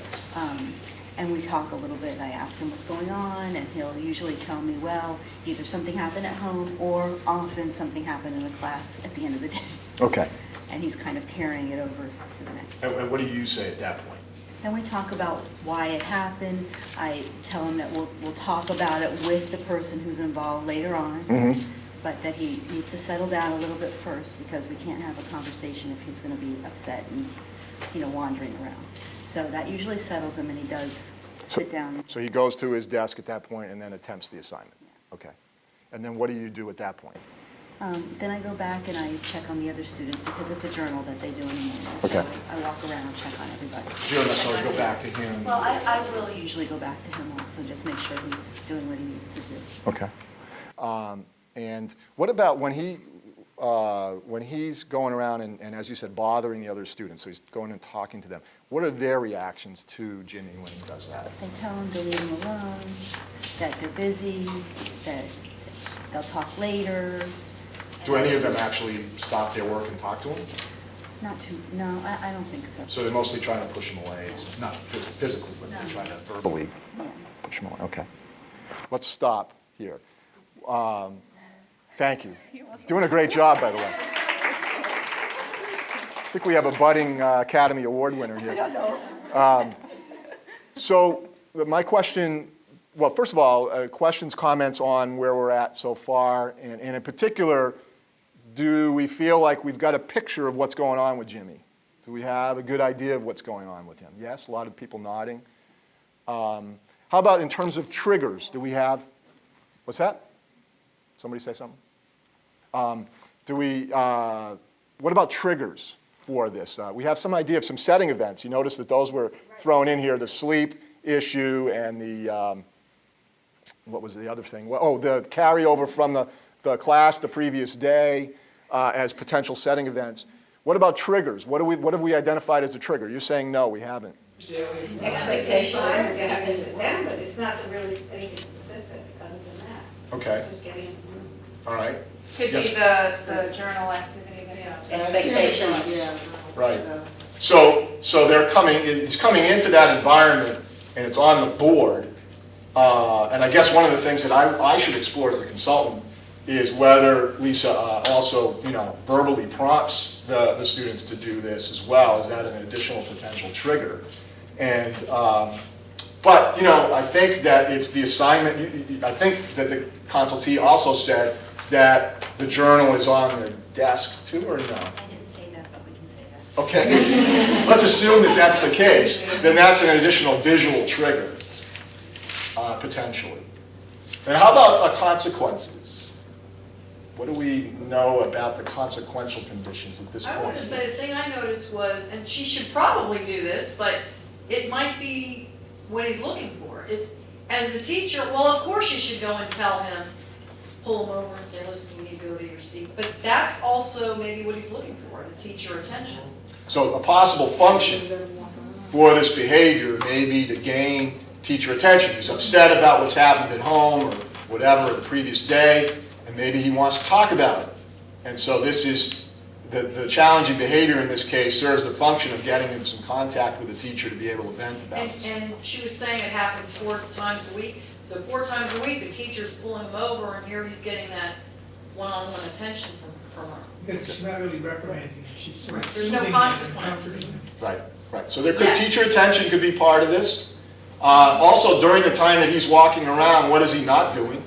And we talk a little bit. I ask him what's going on, and he'll usually tell me, well, either something happened at home or often something happened in the class at the end of the day. Okay. And he's kind of carrying it over to the next. And what do you say at that point? Then we talk about why it happened. I tell him that we'll talk about it with the person who's involved later on, but that he needs to settle down a little bit first, because we can't have a conversation if he's going to be upset and, wandering around. So that usually settles him, and he does sit down. So he goes to his desk at that point and then attempts the assignment? Okay. And then what do you do at that point? Then I go back and I check on the other students, because it's a journal that they do in the morning. Okay. So I walk around and check on everybody. You don't necessarily go back to him? Well, I will usually go back to him also, just make sure he's doing what he needs to do. Okay. And what about when he's going around and, as you said, bothering the other students, so he's going and talking to them, what are their reactions to Jimmy when he does that? I tell him to leave him alone, that they're busy, that they'll talk later. Do any of them actually stop their work and talk to him? No, I don't think so. So they're mostly trying to push him away. It's not physically, but they're trying to verbally Yeah. push him away. Okay. Let's stop here. Thank you. Doing a great job, by the way. I think we have a budding Academy Award winner here. I don't know. So my question, well, first of all, questions, comments on where we're at so far, and in particular, do we feel like we've got a picture of what's going on with Jimmy? Do we have a good idea of what's going on with him? Yes, a lot of people nodding. How about in terms of triggers? Do we have, what's that? Somebody say something? What about triggers for this? We have some idea of some setting events. You notice that those were thrown in here, the sleep issue and the, what was the other thing? Oh, the carryover from the class the previous day as potential setting events. What about triggers? What have we identified as a trigger? You're saying no, we haven't. Expectation, we're gonna have to sit down, but it's not really anything specific other than that. Okay. Just getting in the room. All right. Could Yes. be the journal activity that has to. Expectation. Right. So he's coming into that environment, and it's on the board. And I guess one of the things that I should explore as a consultant is whether Lisa also, verbally prompts the students to do this as well. Is that an additional potential trigger? And But, you know, I think that it's the assignment, I think that the consultee also said that the journal is on the desk too, or no? I didn't say that, but we can say that. Okay, let's assume that that's the case. Then that's an additional visual trigger, potentially. And how about consequences? What do we know about the consequential conditions at this point? I wanted to say, the thing I noticed was, and she should probably do this, but it might be what he's looking for. As the teacher, well, of course you should go and tell him, pull him over and say, listen, you need to go to your seat. But that's also maybe what he's looking for, the teacher attention. So a possible function for this behavior may be to gain teacher attention. He's upset about what's happened at home or whatever the previous day, and maybe he wants to talk about it. And so this is, the challenging behavior in this case serves the function of getting him some contact with the teacher to be able to vent about it. And she was saying it happens 4 times a week. So 4 times a week, the teacher's pulling him over, and here he's getting that one-on-one attention from her. Because she's not really reprimanding him, she's sort of There's no soothing him and consequence. comforting him. Right, right. So there could, Yes. teacher attention could be part of this. Also, during the time that he's walking around, what is he not doing?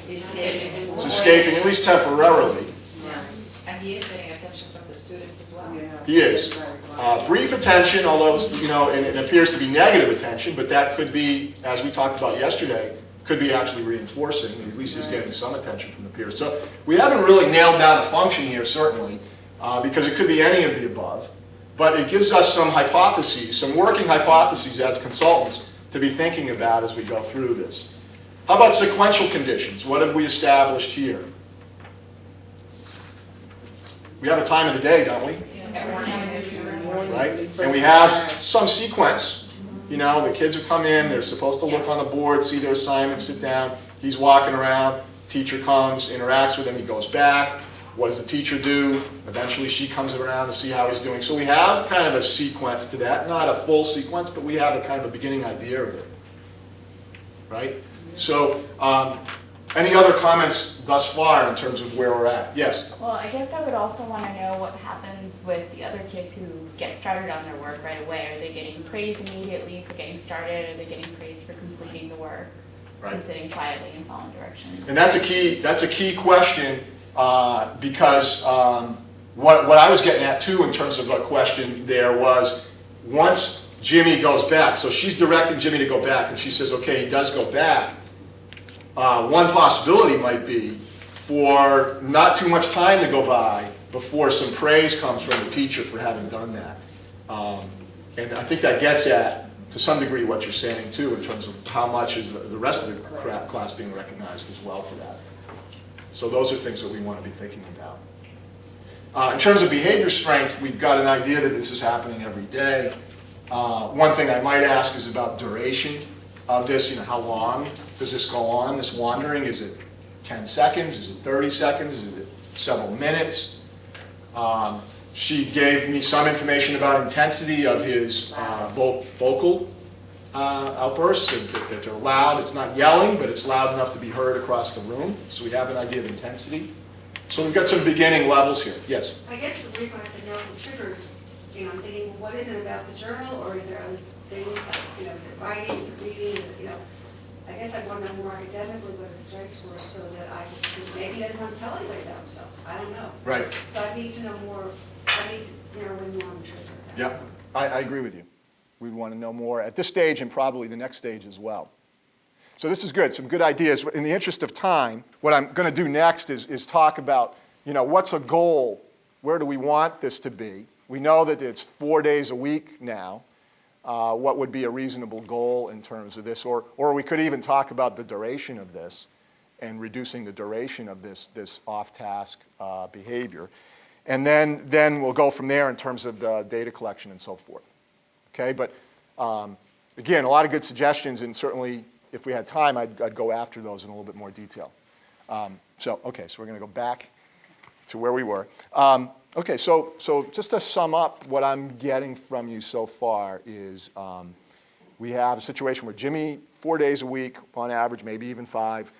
He's escaping, at least temporarily. Yeah, and he is getting attention from the students as well. He is. Brief attention, although, you know, and it appears to be negative attention, but that could be, as we talked about yesterday, could be actually reinforcing. At least he's getting some attention from the peers. So we haven't really nailed down a function here, certainly, because it could be any of the above. But it gives us some hypotheses, some working hypotheses as consultants to be thinking about as we go through this. How about sequential conditions? What have we established here? We have a time of the day, don't we? Right? And we have some sequence. You know, the kids have come in, they're supposed to look on the board, see their assignments, sit down. He's walking around, teacher comes, interacts with him, he goes back. What does the teacher do? Eventually she comes around to see how he's doing. So we have kind of a sequence to that. Not a full sequence, but we have a kind of a beginning idea of it. Right? So, any other comments thus far in terms of where we're at? Yes? Well, I guess I would also want to know what happens with the other kids who get started on their work right away. Are they getting praised immediately for getting started? Are they getting praised for completing the work? Right. And sitting quietly and following directions? And that's a key question because what I was getting at too in terms of a question there was once Jimmy goes back, so she's directing Jimmy to go back and she says, okay, he does go back. One possibility might be for not too much time to go by before some praise comes from the teacher for having done that. And I think that gets at, to some degree, what you're saying too, in terms of how much is the rest of the class being recognized as well for that. So those are things that we want to be thinking about. In terms of behavior strength, we've got an idea that this is happening every day. One thing I might ask is about duration of this. You know, how long does this go on, this wandering? Is it 10 seconds? Is it 30 seconds? Is it several minutes? She gave me some information about intensity of his vocal outbursts, that they're loud. It's not yelling, but it's loud enough to be heard across the room. So we have an idea of intensity. So we've got some beginning levels here. Yes? I guess the reason I said no from triggers, you know, I'm thinking, well, what is it about the journal, or is there other things like, you know, is it writing, is it reading, is it, you know, I guess I want to know more academically what his strengths were so that I can see, maybe he doesn't want to tell anybody about himself, I don't know. Right. So I need to know more, I need to narrow in more on the trigger. Yep. I agree with you. We'd want to know more at this stage and probably the next stage as well. So this is good, some good ideas. In the interest of time, what I'm going to do next is talk about, you know, what's a goal? Where do we want this to be? We know that it's 4 days a week now. What would be a reasonable goal in terms of this? Or we could even talk about the duration of this and reducing the duration of this off-task behavior. And then we'll go from there in terms of the data collection and so forth. Okay, but again, a lot of good suggestions, and certainly if we had time, I'd go after those in a little bit more detail. So we're going to go back to where we were. Okay, so just to sum up what I'm getting from you so far is we have a situation where Jimmy, 4 days a week on average, maybe even 5,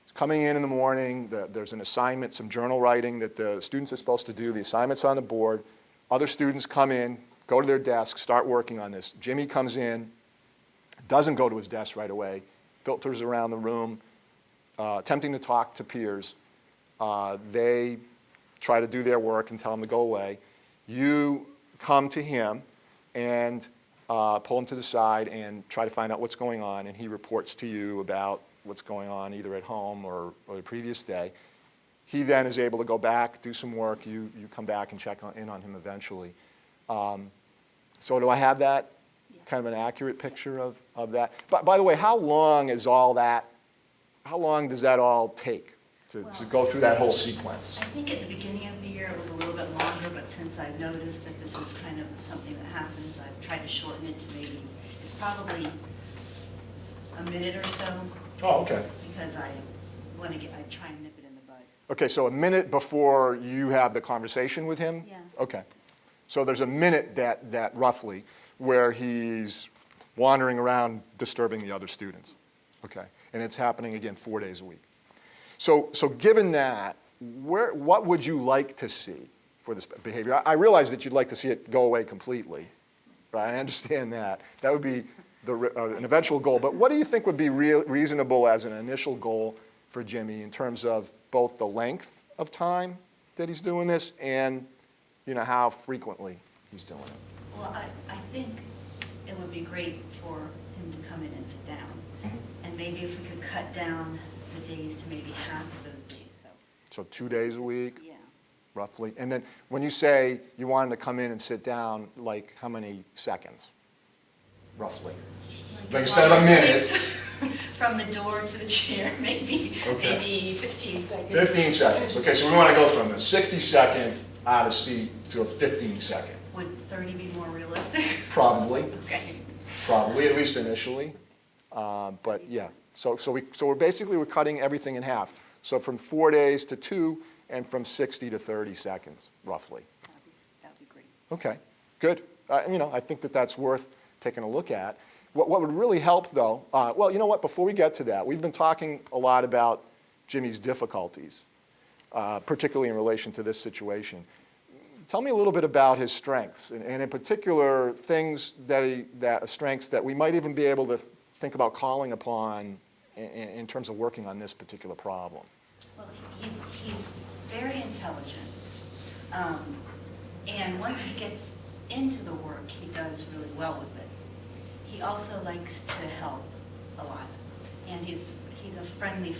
is coming in the morning. There's an assignment, some journal writing that the students are supposed to do. The assignment's on the board. Other students come in, go to their desk, start working on this. Jimmy comes in, doesn't go to his desk right away, filters around the room, attempting to talk to peers. They try to do their work and tell him to go away. You come to him and pull him to the side and try to find out what's going on, and he reports to you about what's going on either at home or the previous day. He then is able to go back, do some work. You come back and check in on him eventually. So do I have that kind of an accurate picture of that? But by the way, how long is all that, how long does that all take to go through that whole sequence? I think at the beginning of the year it was a little bit longer, but since I've noticed that this is kind of something that happens, I've tried to shorten it to maybe, it's probably a minute or so. Oh, okay. Because I try and nip it in the bud. Okay, so a minute before you have the conversation with him? Yeah. Okay. So there's a minute that roughly where he's wandering around disturbing the other students. Okay. And it's happening again 4 days a week. So given that, what would you like to see for this behavior? I realize that you'd like to see it go away completely. Right? I understand that. That would be an eventual goal. But what do you think would be reasonable as an initial goal for Jimmy in terms of both the length of time that he's doing this and how frequently he's doing it? Well, I think it would be great for him to come in and sit down. Mm-hmm. And maybe if we could cut down the days to maybe half of those days. So 2 days a week? Yeah. Roughly. And then when you say you want him to come in and sit down, like how many seconds? Roughly. Like instead of a minute. From the door to the chair, maybe 15 seconds. 15 seconds. Okay, so we want to go from a 60-second out of seat to a 15-second. Would 30 be more realistic? Probably. Okay. Probably, at least initially. But yeah, so we're cutting everything in half. So from 4 days to 2, and from 60 to 30 seconds, roughly. That'd be great. Okay, good. I think that's worth taking a look at. What would really help, though, well, you know what? Before we get to that, we've been talking a lot about Jimmy's difficulties, particularly in relation to this situation. Tell me a little bit about his strengths, and in particular, things strengths that we might even be able to think about calling upon in terms of working on this particular problem. Well, he's very intelligent, and once he gets into the work, he does really well with it. He also likes to help a lot, and he's a friendly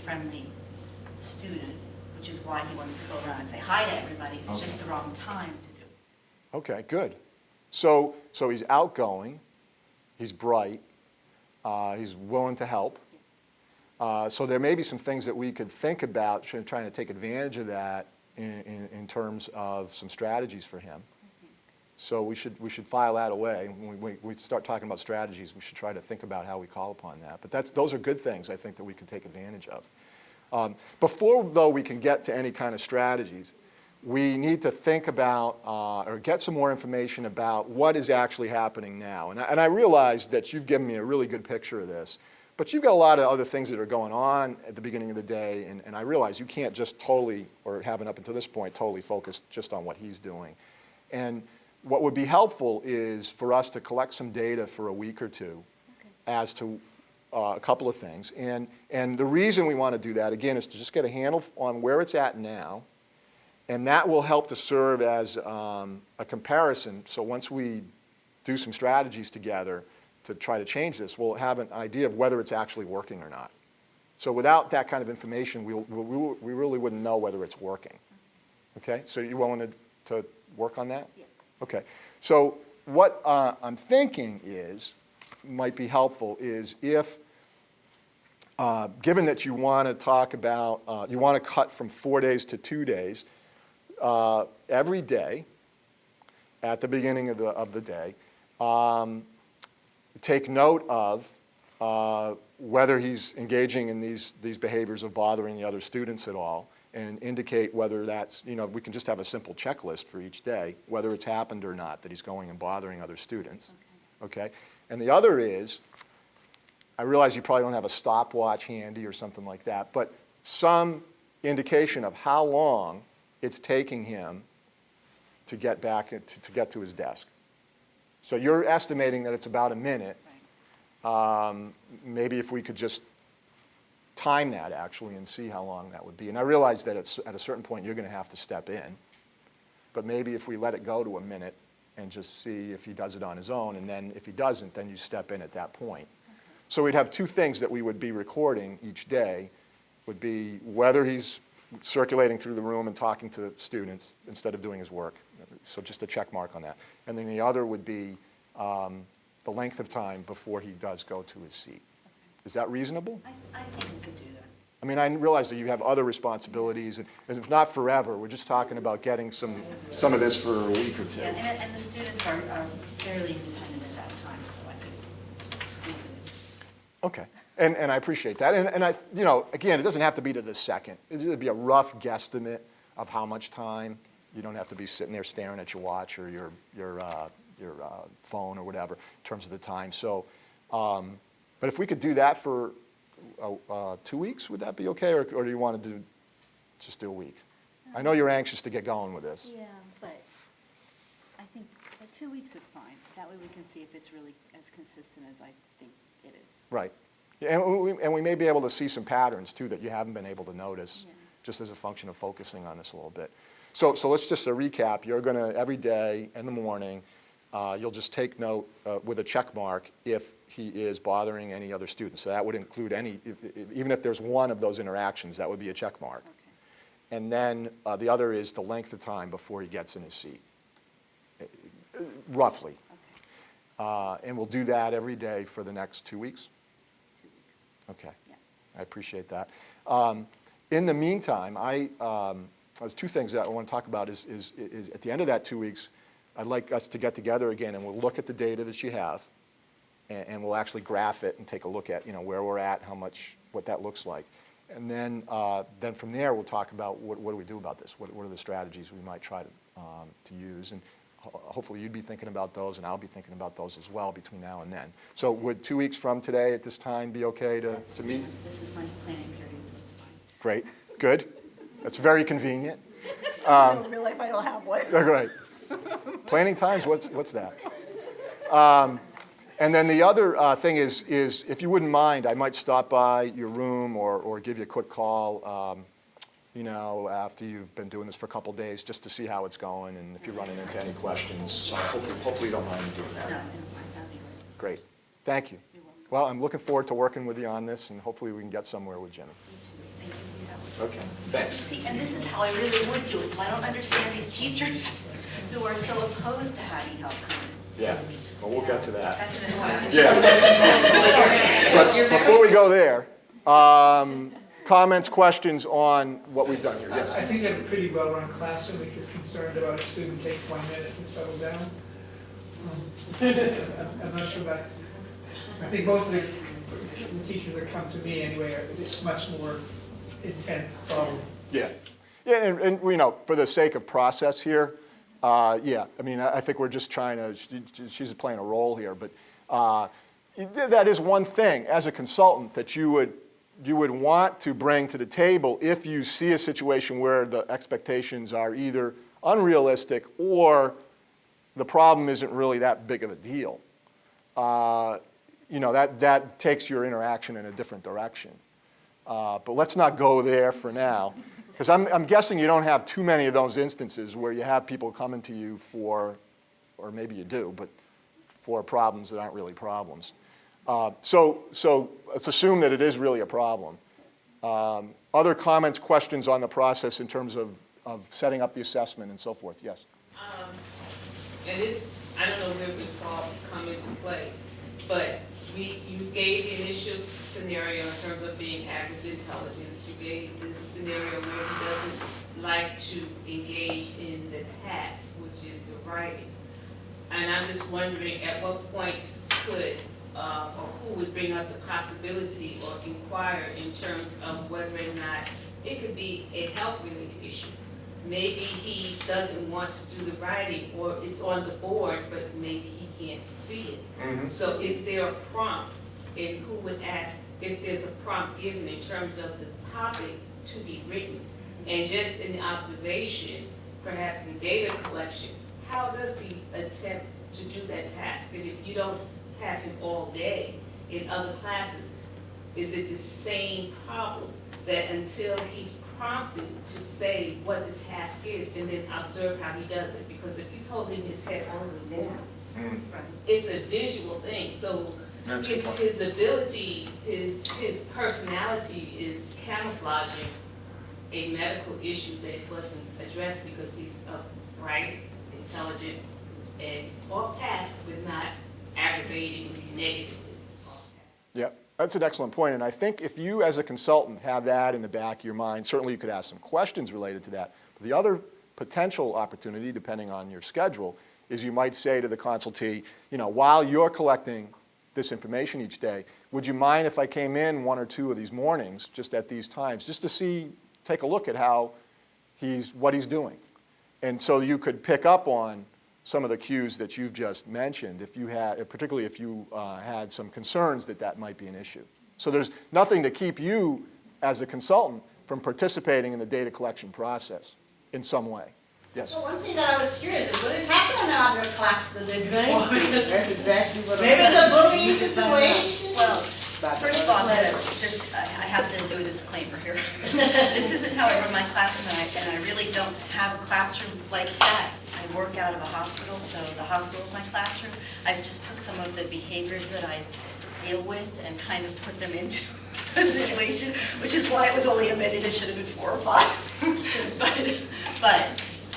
student, which is why he wants to go around and say hi to everybody. It's just the wrong time to do it. Okay, good. So he's outgoing, he's bright, he's willing to help. So there may be some things that we could think about trying to take advantage of that in terms of some strategies for him. So we should file that away. When we start talking about strategies, we should try to think about how we call upon that. But those are good things, I think, that we can take advantage of. Before, though, we can get to any kind of strategies, we need to think about or get some more information about what is actually happening now. And I realize that you've given me a really good picture of this, but you've got a lot of other things that are going on at the beginning of the day, and I realize you can't just totally, or haven't up until this point, totally focused just on what he's doing. And what would be helpful is for us to collect some data for a week or two as to a couple of things. And the reason we want to do that, again, is to just get a handle on where it's at now, and that will help to serve as a comparison. So once we do some strategies together to try to change this, we'll have an idea of whether it's actually working or not. So without that kind of information, we really wouldn't know whether it's working. Okay, so you willing to work on that? Yeah. Okay, so what I'm thinking might be helpful is if, given that you want to talk about, you want to cut from 4 days to 2 days, every day, at the beginning of the day, take note of whether he's engaging in these behaviors of bothering the other students at all, and indicate whether that's, we can just have a simple checklist for each day, whether it's happened or not, that he's going and bothering other students. Okay? And the other is, I realize you probably don't have a stopwatch handy or something like that, but some indication of how long it's taking him to get back, to get to his desk. So you're estimating that it's about a minute. maybe if we could just time that actually and see how long that would be. And I realize that at a certain point you're going to have to step in, but maybe if we let it go to a minute and just see if he does it on his own, and then if he doesn't, then you step in at that point. So we'd have two things that we would be recording each day, would be whether he's circulating through the room and talking to students instead of doing his work. So just a check mark on that. And then the other would be the length of time before he does go to his seat. Is that reasonable? I think we could do that. I mean, I realize that you have other responsibilities, and if not forever, we're just talking about getting some of this for a week or two. Yeah, and the students are fairly independent at that time, so I could squeeze it in. Okay, and I appreciate that. And I, you know, again, it doesn't have to be to the second. It would be a rough guesstimate of how much time. You don't have to be sitting there staring at your watch or your phone or whatever in terms of the time. So, but if we could do that for 2 weeks, would that be okay, or do you want to just do a week? I know you're anxious to get going with this. Yeah, but I think 2 weeks is fine. That way we can see if it's really as consistent as I think it is. Right. Yeah, and we may be able to see some patterns, too, that you haven't been able to notice, just as a function of focusing on this a little bit. So let's just recap. You're going to, every day in the morning, you'll just take note with a check mark if he is bothering any other students. So that would include even if there's one of those interactions, that would be a check mark. Okay. And then the other is the length of time before he gets in his seat, roughly. Okay. And we'll do that every day for the next 2 weeks? 2 weeks. Okay. Yeah. I appreciate that. In the meantime, there's two things that I want to talk about is at the end of that 2 weeks, I'd like us to get together again and we'll look at the data that you have and we'll actually graph it and take a look at, you know, where we're at, what that looks like. And then from there we'll talk about what do we do about this? What are the strategies we might try to use? And hopefully you'd be thinking about those and I'll be thinking about those as well between now and then. So would 2 weeks from today at this time be okay to meet? This is my planning period, so it's fine. Great, good. That's very convenient. In real life, I don't have one. Right. Planning times, what's that? And then the other thing is if you wouldn't mind, I might stop by your room or give you a quick call, you know, after you've been doing this for a couple days, just to see how it's going and if you're running into any questions. So hopefully you don't mind me doing that. No, that'd be Great. Thank you. You're welcome. Well, I'm looking forward to working with you on this, and hopefully we can get somewhere with Jimmy. Me too. Thank you. Okay, thanks. See, and this is how I really would do it, so I don't understand these teachers who are so opposed to having help come. Yeah, well, we'll get to that. That's an aside. Yeah. But before we go there, comments, questions on what we've done here? Yes. I think you have a pretty well-run classroom if you're concerned about a student takes 1 minute to settle down. I'm not sure that's, I think most of the teachers that come to me anyway, it's much more intense problem. Yeah. Yeah, and you know, for the sake of process here, yeah, I mean, I think we're just trying to, she's playing a role here, but that is one thing as a consultant that you would want to bring to the table if you see a situation where the expectations are either unrealistic or the problem isn't really that big of a deal. You know, that takes your interaction in a different direction. But let's not go there for now, because I'm guessing you don't have too many of those instances where you have people coming to you for, or maybe you do, but for problems that aren't really problems. So let's assume that it is really a problem. Other comments, questions on the process in terms of setting up the assessment and so forth? Yes? And this, I don't know where this all come into play, but you gave the initial scenario in terms of being average intelligence. You gave this scenario where he doesn't like to engage in the task, which is the writing. And I'm just wondering at what point could, or who would bring up the possibility or inquire in terms of whether or not it could be a health-related issue. Maybe he doesn't want to do the writing, or it's on the board, but maybe he can't see it. Mm-hmm. So is there a prompt, and who would ask if there's a prompt given in terms of the topic to be written? And just in observation, perhaps in data collection, how does he attempt to do that task? And if you don't have him all day, in other classes? Is it the same problem, that until he's prompted to say what the task is and then observe how he does it? Because if he's holding his head on the board, it's a visual thing, so That's a good point. his ability, his personality is camouflaging a medical issue that wasn't addressed because he's bright, intelligent, and off task, but not aggravating negatively. Yeah, that's an excellent point. And I think if you as a consultant have that in the back of your mind, certainly you could ask some questions related to that. But the other potential opportunity, depending on your schedule, is you might say to the consultee, while you're collecting this information each day, would you mind if I came in one or two of these mornings, just at these times, just to take a look at what he's doing? And so you could pick up on some of the cues that you've just mentioned, particularly if you had some concerns that might be an issue. So there's nothing to keep you as a consultant from participating in the data collection process in some way. Yes? So one thing that I was curious is, what is happening in other class that they're doing? That's exactly what I'm. Maybe it's a bullying situation? Well, first of all, I have to do a disclaimer here. This isn't how I run my classroom, and I really don't have a classroom like that. I work out of a hospital, so the hospital is my classroom. I just took some of the behaviors that I deal with and kind of put them into a situation, which is why it was only a minute. It should have been 4 or 5.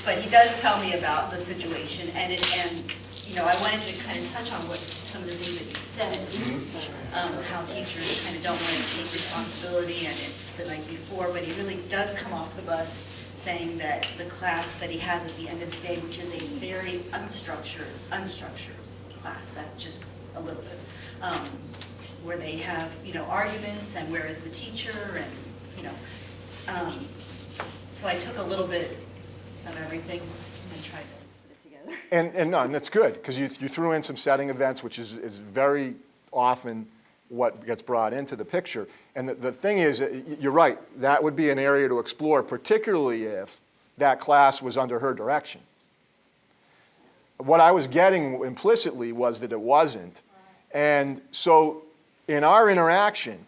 But he does tell me about the situation, and I wanted to kind of touch on some of the things that you said, how teachers kind of don't want to take responsibility, and it's the night before, but he really does come off the bus saying that the class that he has at the end of the day, which is a very unstructured class, that's just a little bit, where they have, arguments, and where is the teacher, and, so I took a little bit of everything and tried to put it together. And that's good, because you threw in some setting events, which is very often what gets brought into the picture. And the thing is, you're right, that would be an area to explore, particularly if that class was under her direction. What I was getting implicitly was that it wasn't. And so in our interaction,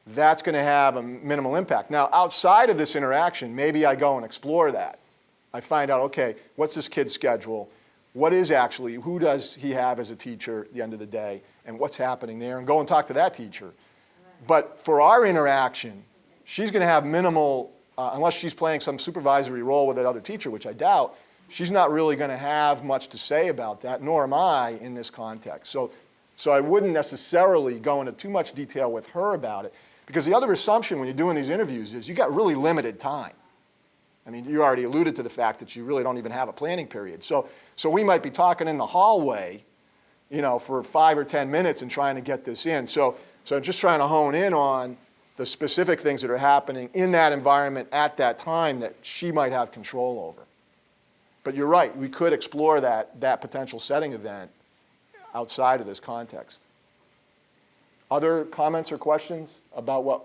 that's going to have a minimal impact. Now, outside of this interaction, maybe I go and explore that. I find out, okay, what's this kid's schedule? Who does he have as a teacher at the end of the day? And what's happening there? And go and talk to that teacher. But for our interaction, she's going to have minimal, unless she's playing some supervisory role with that other teacher, which I doubt, she's not really going to have much to say about that, nor am I in this context. So I wouldn't necessarily go into too much detail with her about it, because the other assumption when you're doing these interviews is you got really limited time. I mean, you already alluded to the fact that you really don't even have a planning period. So we might be talking in the hallway, for 5 or 10 minutes and trying to get this in. So I'm just trying to hone in on the specific things that are happening in that environment at that time that she might have control over. But you're right, we could explore that potential setting event outside of this context. Other comments or questions about what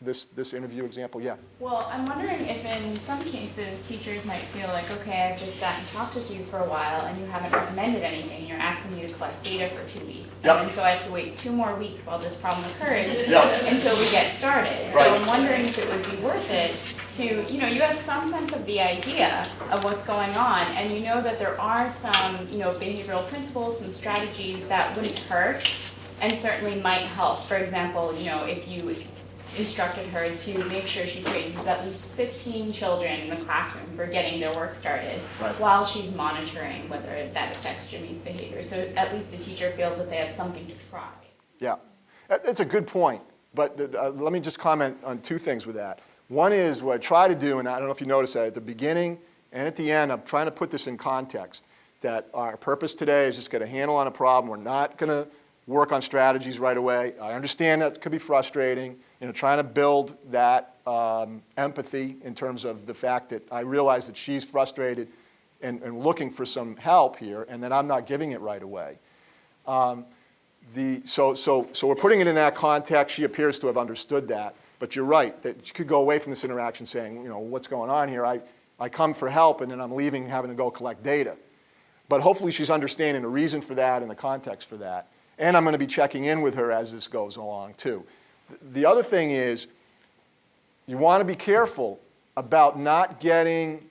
this interview example? Yeah. Well, I'm wondering if in some cases teachers might feel like, okay, I've just sat and talked with you for a while and you haven't recommended anything, and you're asking me to collect data for 2 weeks. Yep. And so I have to wait 2 more weeks while this problem occurs Yep. until we get started. Right. So I'm wondering if it would be worth it to, you have some sense of the idea of what's going on, and you know that there are some, behavioral principles, some strategies that wouldn't hurt and certainly might help. For example, if you instructed her to make sure she praises at least 15 children in the classroom for getting their work started, right, while she's monitoring whether that affects Jimmy's behavior. So at least the teacher feels that they have something to try. Yeah, that's a good point. But let me just comment on 2 things with that. One is what I try to do, and I don't know if you noticed that, at the beginning and at the end, I'm trying to put this in context, that our purpose today is just get a handle on a problem. We're not going to work on strategies right away. I understand that could be frustrating, trying to build that empathy in terms of the fact that I realize that she's frustrated and looking for some help here, and that I'm not giving it right away. So we're putting it in that context. She appears to have understood that. But you're right, that she could go away from this interaction saying, what's going on here? I come for help, and then I'm leaving having to go collect data. But hopefully she's understanding the reason for that and the context for that. And I'm going to be checking in with her as this goes along too. The other thing is, you want to be careful about not getting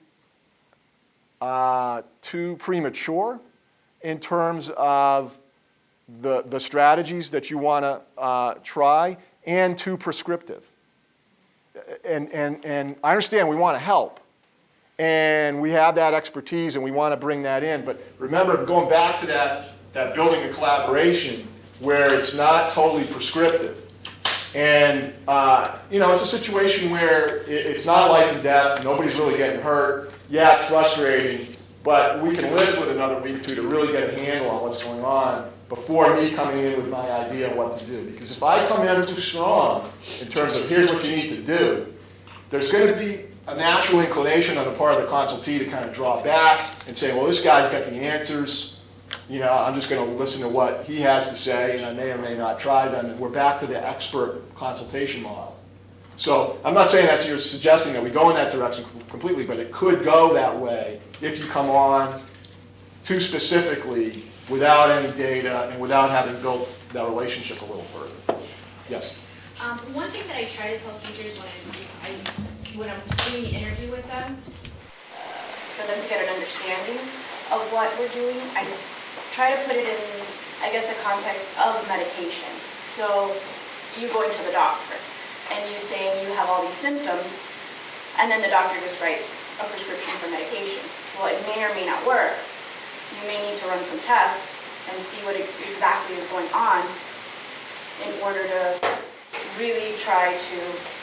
too premature in terms of the strategies that you want to try, and too prescriptive. And I understand we want to help, and we have that expertise, and we want to bring that in. But remember, going back to that building of collaboration, where it's not totally prescriptive. And it's a situation where it's not life and death. Nobody's really getting hurt. Yeah, it's frustrating, but we can live with another week or two to really get a handle on what's going on before me coming in with my idea of what to do. Because if I come in too strong in terms of here's what you need to do, there's going to be a natural inclination on the part of the consultee to kind of draw back and say, well, this guy's got the answers. I'm just going to listen to what he has to say, and I may or may not try them. And we're back to the expert consultation model. So I'm not saying that you're suggesting that we go in that direction completely, but it could go that way if you come on too specifically without any data and without having built that relationship a little further. Yes? One thing that I try to tell teachers when I'm doing the interview with them, for them to get an understanding of what we're doing, I try to put it in, I guess, the context of medication. So you going to the doctor and you saying you have all these symptoms, and then the doctor just writes a prescription for medication. Well, it may or may not work. You may need to run some tests and see what exactly is going on in order to really try to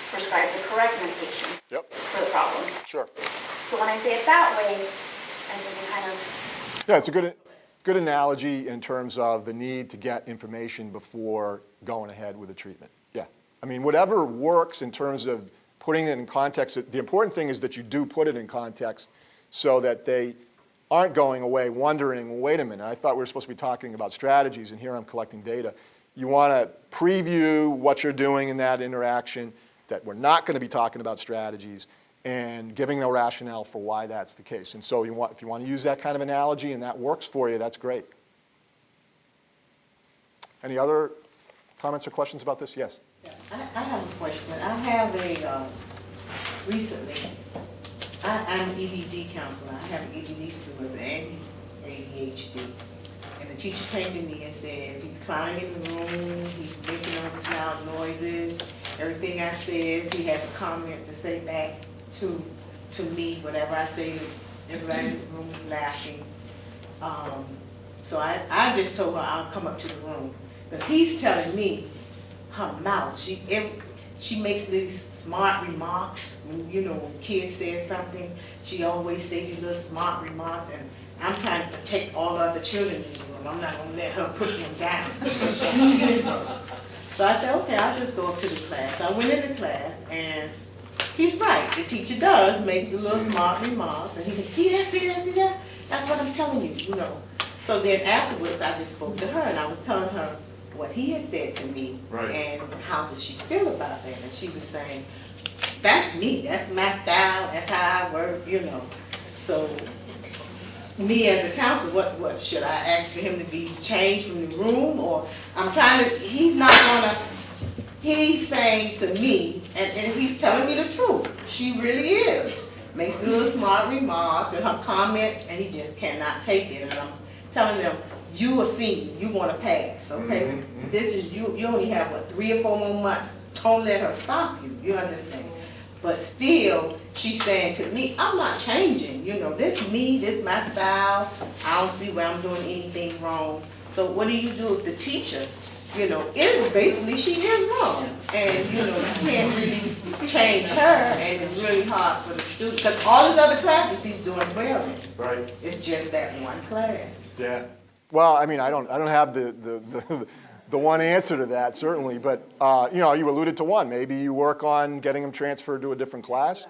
prescribe the correct medication for the problem. Sure. So when I say it that way, I think it kind of... Yeah, it's a good analogy in terms of the need to get information before going ahead with the treatment. Yeah. I mean, whatever works in terms of putting it in context, the important thing is that you do put it in context so that they aren't going away wondering, wait a minute, I thought we were supposed to be talking about strategies, and here I'm collecting data. You want to preview what you're doing in that interaction, that we're not going to be talking about strategies, and giving a rationale for why that's the case. And so if you want to use that kind of analogy and that works for you, that's great. Any other comments or questions about this? Yes? I have a question. I have recently, I'm an EDD counselor. I have an EDD student and he's ADHD. And the teacher came to me and said, he's climbing in the room, he's making all these loud noises, everything I said, he has a comment to say back to me, whatever I say, everybody in the room is laughing. So I just told her I'll come up to the room. Because he's telling me her mouth, she makes these smart remarks when kids say something, she always says these little smart remarks, and I'm trying to protect all the other children in the room. I'm not going to let her put them down. So I said, okay, I'll just go to the class. I went into class, and he's right. The teacher does make the little smart remarks, and he said, see that, see that, see that? That's what I'm telling you, So then afterwards, I just spoke to her, and I was telling her what he had said to me, right, and how did she feel about that. And she was saying, that's me, that's my style, that's how I work, So me as a counselor, what should I ask for him to be changed from the room? Or I'm trying to, he's saying to me, and he's telling me the truth. She really is. Makes little smart remarks and her comments, and he just cannot take it. And I'm telling them, you a senior, you want to pass, okay? Mm-hmm. This is, you only have, 3 or 4 more months. Don't let her stop you, you understand? But still, she's saying to me, I'm not changing, this me, this my style. I don't see where I'm doing anything wrong. So what do you do with the teacher? Is basically she is wrong. And, you can't really change her, and it's really hard for the student. Because all his other classes he's doing well in. Right. It's just that one class. Yeah. Well, I mean, I don't have the one answer to that, certainly, but you alluded to one. Maybe you work on getting them transferred to a different class,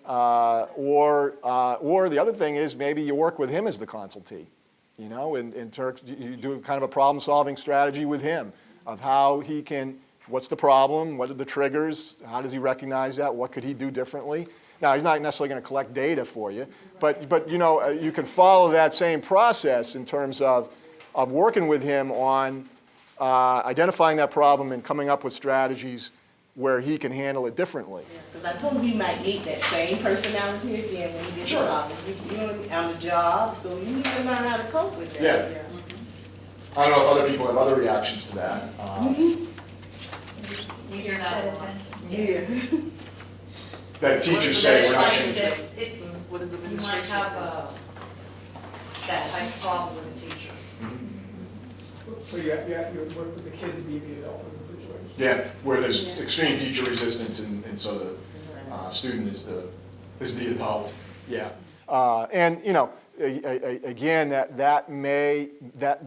or the other thing is maybe you work with him as the consultee. In terms, you do kind of a problem-solving strategy with him of how he can. What's the problem? What are the triggers? How does he recognize that? What could he do differently? Now, he's not necessarily going to collect data for you, but you can follow that same process in terms of working with him on identifying that problem and coming up with strategies where he can handle it differently. Because I told him he might need that same personality again when he gets to college. You know, on the job, so you need to learn how to cope with that. Yeah. I don't know if other people have other reactions to that. You hear that a lot. Yeah. That teachers say we're not changing. What is you might have that type of problem with a teacher. So you have to work with the kid to be the adult in the situation. Yeah, where there's extreme teacher resistance, and so the student is the adult. Yeah, and you know, again,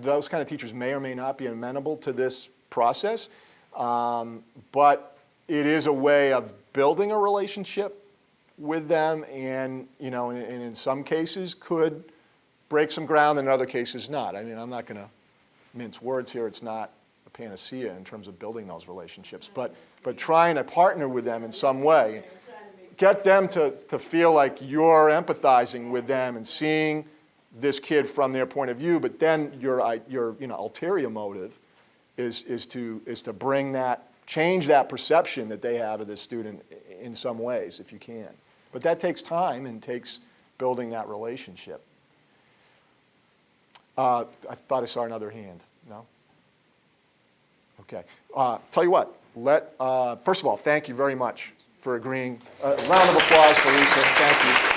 those kind of teachers may or may not be amenable to this process, but it is a way of building a relationship with them, and you know, and in some cases could break some ground, and in other cases not. I mean, I'm not going to mince words here. It's not a panacea in terms of building those relationships, but trying to partner with them in some way, get them to feel like you're empathizing with them and seeing this kid from their point of view. But then your ulterior motive is to bring that, change that perception that they have of this student in some ways, if you can. But that takes time and takes building that relationship. I thought I saw another hand. No? Okay. Tell you what, first of all, thank you very much for agreeing. A round of applause for Lisa. Thank you.